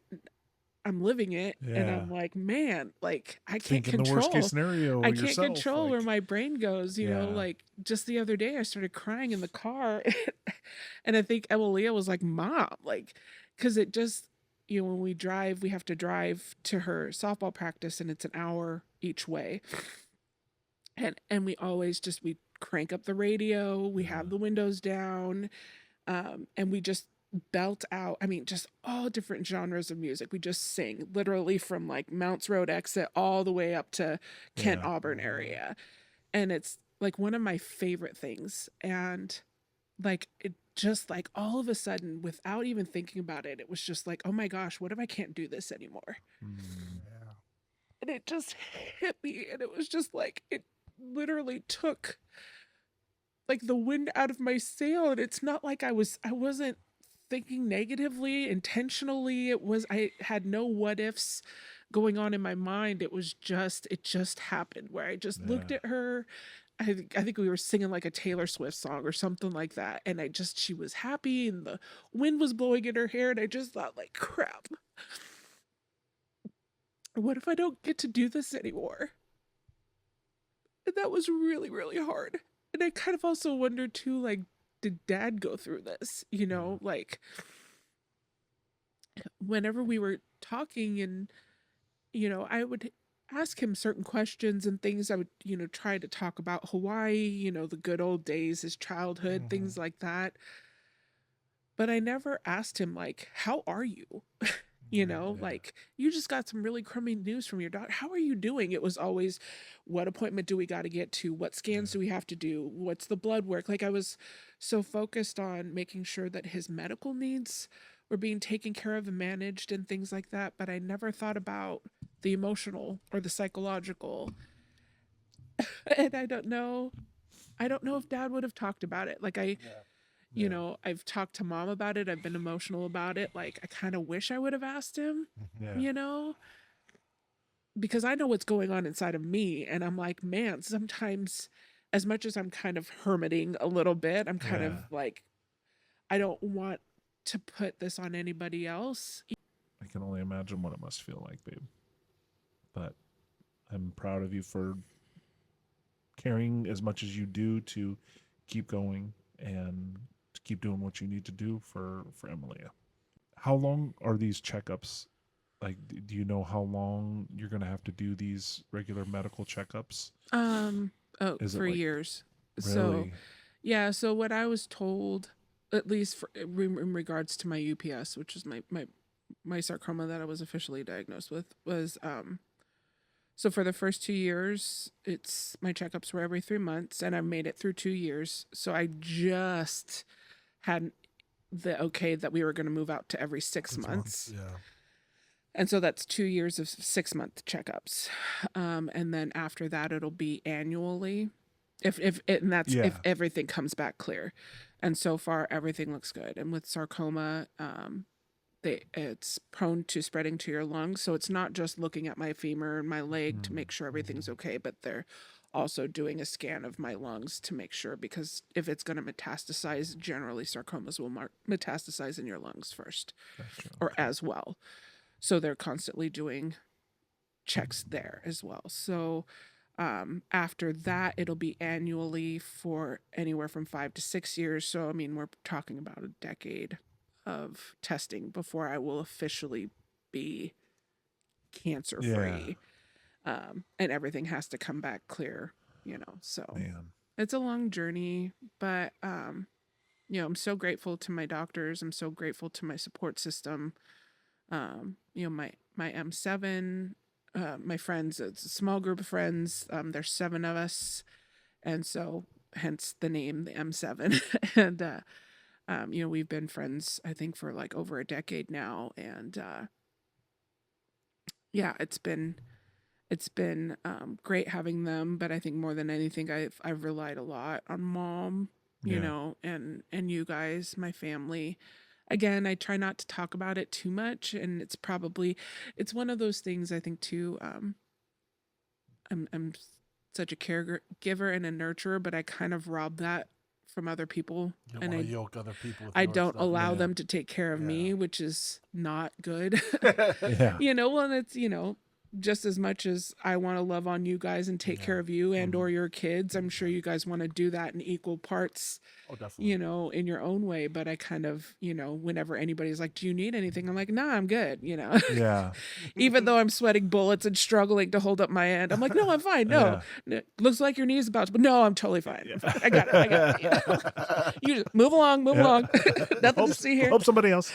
I'm living it, and I'm like, man, like I can't control the worst case scenario. I can't control where my brain goes. Like just the other day, I started crying in the car, and I think Emilia was like, "Mom," like, because it just, when we drive, we have to drive to her softball practice, and it's an hour each way, and we always we crank up the radio, we have the windows down, and we just belt out, just all different genres of music. We just sing literally from like Mounts Road exit all the way up to Kent Auburn area. And it's like one of my favorite things. And like, it just like all of a sudden, without even thinking about it, it was just like, oh my gosh, what if I can't do this anymore? And it just hit me. And it was just like, it literally took like the wind out of my sail. And it's not like I wasn't thinking negatively intentionally. I had no what ifs going on in my mind. It just happened where I just looked at her. I think we were singing like a Taylor Swift song or something like that, and she was happy and the wind was blowing in her hair, and I just thought like, crap, what if I don't get to do this anymore? And that was really, really hard. And I kind of also wondered too, like, did Dad go through this? Like whenever we were talking, and I would ask him certain questions and things. I would try to talk about Hawaii, the good old days, his childhood, things like that. But I never asked him like, how are you? Like, you just got some really crummy news from your doctor. How are you doing? It was always, what appointment do we got to get to? What scans do we have to do? What's the blood work? Like, I was so focused on making sure that his medical needs were being taken care of and managed and things like that. But I never thought about the emotional or the psychological. And I don't know if Dad would have talked about it. Like I've talked to Mom about it. I've been emotional about it. Like, I kind of wish I would have asked him, because I know what's going on inside of me. And I'm like, man, sometimes, as much as I'm kind of hermiting a little bit, I'm kind of like, I don't want to put this on anybody else. I can only imagine what it must feel like, babe. But I'm proud of you for caring as much as you do to keep going and to keep doing what you need to do for Emilia. How long are these checkups? Like, do you know how long you're going to have to do these regular medical checkups? For years. Really? So, yeah. So what I was told, at least in regards to my UPS, which is my sarcoma that I was officially diagnosed with, was so for the first 2 years, my checkups were every 3 months, and I made it through 2 years. So I just had the okay that we were going to move out to every 6 months. Yeah. And so that's 2 years of 6-month checkups. And then after that, it'll be annually if everything comes back clear. And so far, everything looks good. And with sarcoma, it's prone to spreading to your lungs. So it's not just looking at my femur and my leg to make sure everything's okay, but they're also doing a scan of my lungs to make sure, because if it's going to metastasize, generally sarcomas will metastasize in your lungs first. Gotcha. Or as well. So they're constantly doing checks there as well. So after that, it'll be annually for anywhere from 5 to 6 years. So, I mean, we're talking about a decade of testing before I will officially be cancer-free. Yeah. And everything has to come back clear, so it's a long journey, but, I'm so grateful to my doctors. I'm so grateful to my support system. My M7, my friends, it's a small group of friends. There's 7 of us. And so hence the name, the M7. And, we've been friends, I think, for like over a decade now. And, it's been great having them. But I think more than anything, I've relied a lot on Mom, and you guys, my family. Again, I try not to talk about it too much, and it's one of those things, I think, too. I'm such a caregiver and a nurturer, but I kind of rob that from other people. You don't want to yoke other people with I your don't stuff. allow them to take care of me, which is not good. Yeah. Well, it's, just as much as I want to love on you guys and take care of you and or your kids, I'm sure you guys want to do that in equal parts. Oh, definitely. In your own way. But I kind of, whenever anybody's like, do you need anything? I'm like, nah, I'm good. Yeah. Even though I'm sweating bullets and struggling to hold up my end, I'm like, no, I'm fine. No, looks like your knee's about to, but no, I'm totally fine. Yeah. I got it. You just move along. Nothing to see here. Help somebody else.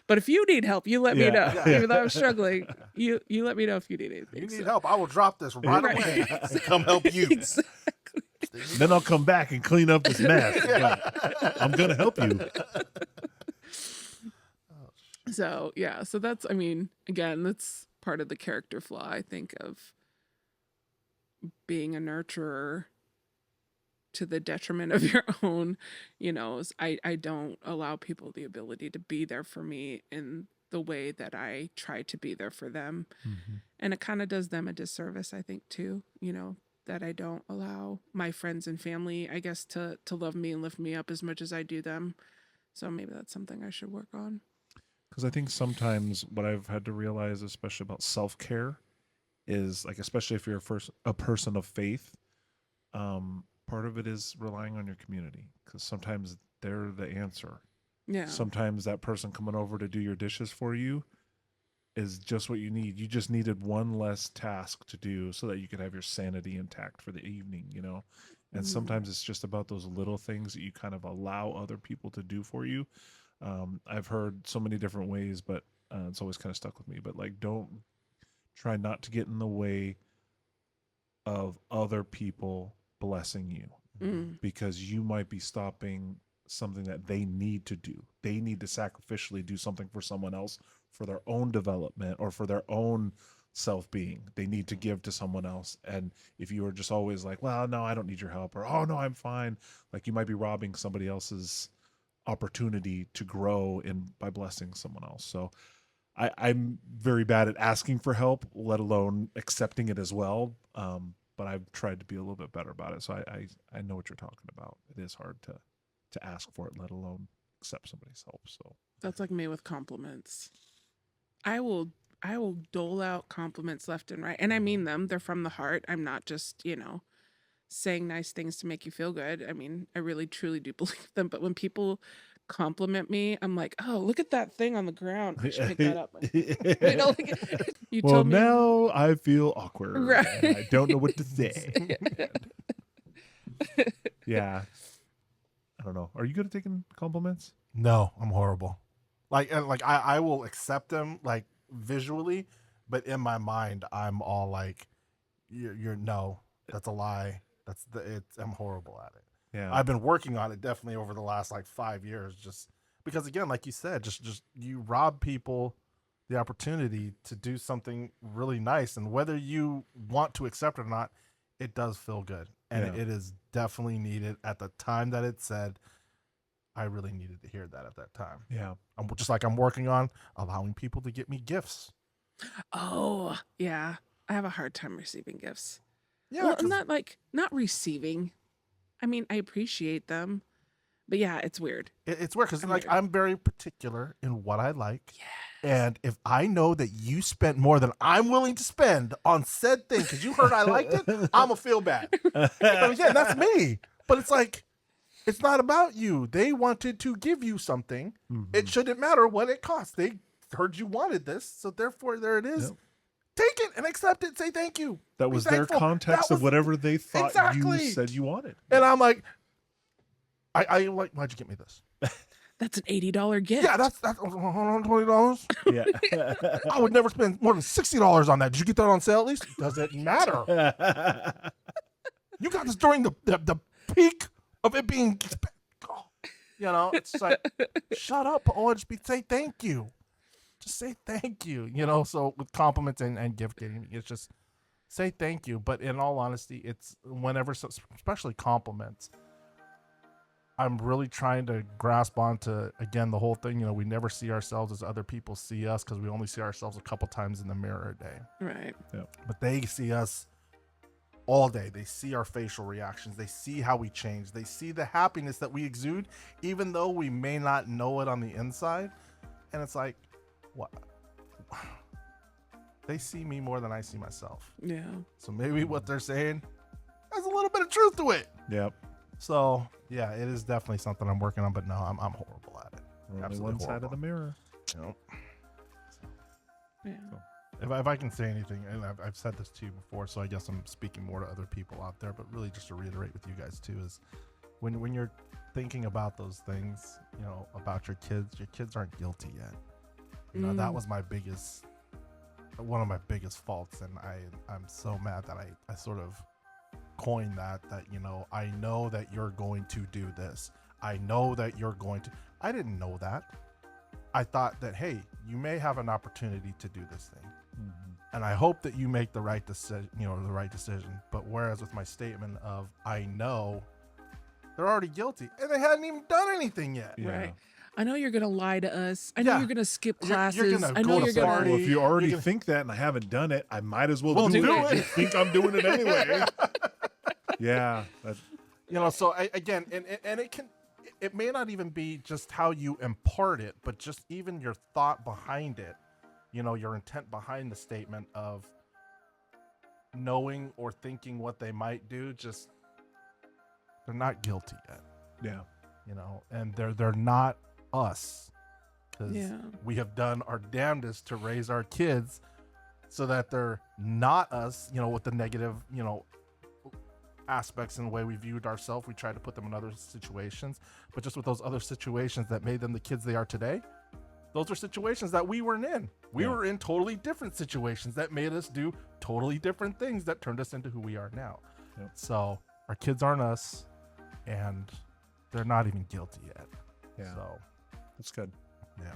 But if you need help, you let me know. Even though I'm struggling, you let me know if you need anything. If you need help, I will drop this right away and come help you. Exactly. Then I'll come back and clean up this mess. I'm gonna help you. So that's, again, that's part of the character flaw, I think, of being a nurturer to the detriment of your own. Is I don't allow people the ability to be there for me in the way that I try to be there for them. Mm-hmm. And it kind of does them a disservice, I think, too, that I don't allow my friends and family, I guess, to love me and lift me up as much as I do them. So maybe that's something I should work on. Because I think sometimes what I've had to realize, especially about self-care, is like, especially if you're a person of faith, part of it is relying on your community, because sometimes they're the answer. Yeah. Sometimes that person coming over to do your dishes for you is just what you need. You just needed one less task to do so that you could have your sanity intact for the evening, And sometimes it's just about those little things that you kind of allow other people to do for you. I've heard so many different ways, but it's always kind of stuck with me. But like, don't try not to get in the way of other people blessing you, because you might be stopping something that they need to do. They need to sacrificially do something for someone else, for their own development or for their own self-being. They need to give to someone else. And if you are just always like, well, no, I don't need your help, or, oh no, I'm fine, like, you might be robbing somebody else's opportunity to grow by blessing someone else. So I'm very bad at asking for help, let alone accepting it as well. But I've tried to be a little bit better about it. So I know what you're talking about. It is hard to ask for it, let alone accept somebody's help. So that's like me with compliments. I will I will dole out compliments left and right. And I mean them. They're from the heart. I'm not just, saying nice things to make you feel good. I mean, I really truly do believe them. But when people compliment me, I'm like, oh, look at that thing on the ground. I should pick that up. You well, told me. now I feel awkward. Right. And I don't know what to say. Yeah. I don't know. Are you good at taking compliments? No, I'm horrible. I will accept them like visually, but in my mind, I'm all like, "You're no, that's a lie. I'm horrible at it." Yeah. I've been working on it definitely over the last like 5 years, just because again, like you said, just you rob people the opportunity to do something really nice, and whether you want to accept it or not, it does feel good, and it is definitely needed at the time that it said. I really needed to hear that at that time. Yeah. I'm working on allowing people to get me gifts. Oh, yeah. I have a hard time receiving gifts. Yeah. Well, not receiving. I mean, I appreciate them. But yeah, it's weird. It's weird because I'm very particular in what I like. Yes. And if I know that you spent more than I'm willing to spend on said thing because you heard I liked it, I'm going to feel bad. But again, that's me. But it's like, it's not about you. They wanted to give you something. Mm-hmm. It shouldn't matter what it costs. They heard you wanted this, so therefore there it is. Yep. Take it and accept it. Say thank you. That was their context of whatever they thought you said you wanted. And I'm like, I like, why'd you get me this? That's an $80 gift. Yeah, that's $120. Yeah. I would never spend more than $60 on that. Did you get that on sale at least? Doesn't matter. You got this during the peak of it being, it's like, shut up, or just say thank you. Just say thank you, so with compliments and gift giving, it's just say thank you. But in all honesty, it's whenever, especially compliments, I'm really trying to grasp onto, again, the whole thing, we never see ourselves as other people see us because we only see ourselves a couple times in the mirror a day. Right. Yep. But they see us all day. They see our facial reactions. They see how we change. They see the happiness that we exude, even though we may not know it on the inside. And it's like, what? They see me more than I see myself. Yeah. So maybe what they're saying has a little bit of truth to it. Yep. So yeah, it is definitely something I'm working on, but no, I'm horrible at it. Only one side of the mirror. Yeah. So. If I can say anything, and I've said this to you before, so I guess I'm speaking more to other people out there, but really just to reiterate with you guys too, is when you're thinking about those things, about your kids aren't guilty yet. That was one of my biggest faults, and I'm so mad that I sort of coined that I know that you're going to do this. I know that you're going to. I didn't know that. I thought that, hey, you may have an opportunity to do this thing. Mm-hmm. And I hope that you make the right decision. But whereas with my statement of, I know, they're already guilty and they hadn't even done anything yet. Yeah. Right. I know you're going to lie to us. I know you're going to skip classes. I know you're going to. Well, if you already think that and I haven't done it, I might as well do it. You think I'm doing it anyway. Yeah. So again, and it may not even be just how you impart it, but just even your thought behind it, your intent behind the statement of knowing or thinking what they might do, just they're not guilty yet. Yeah. And they're not us, because we have done our damnedest to raise our kids so that they're not us, with the negative, aspects in the way we viewed ourselves. We tried to put them in other situations, but just with those other situations that made them the kids they are today, those are situations that we weren't in. We were in totally different situations that made us do totally different things that turned us into who we are now. Yep. So our kids aren't us, and they're not even guilty yet. Yeah. So that's good. Yeah.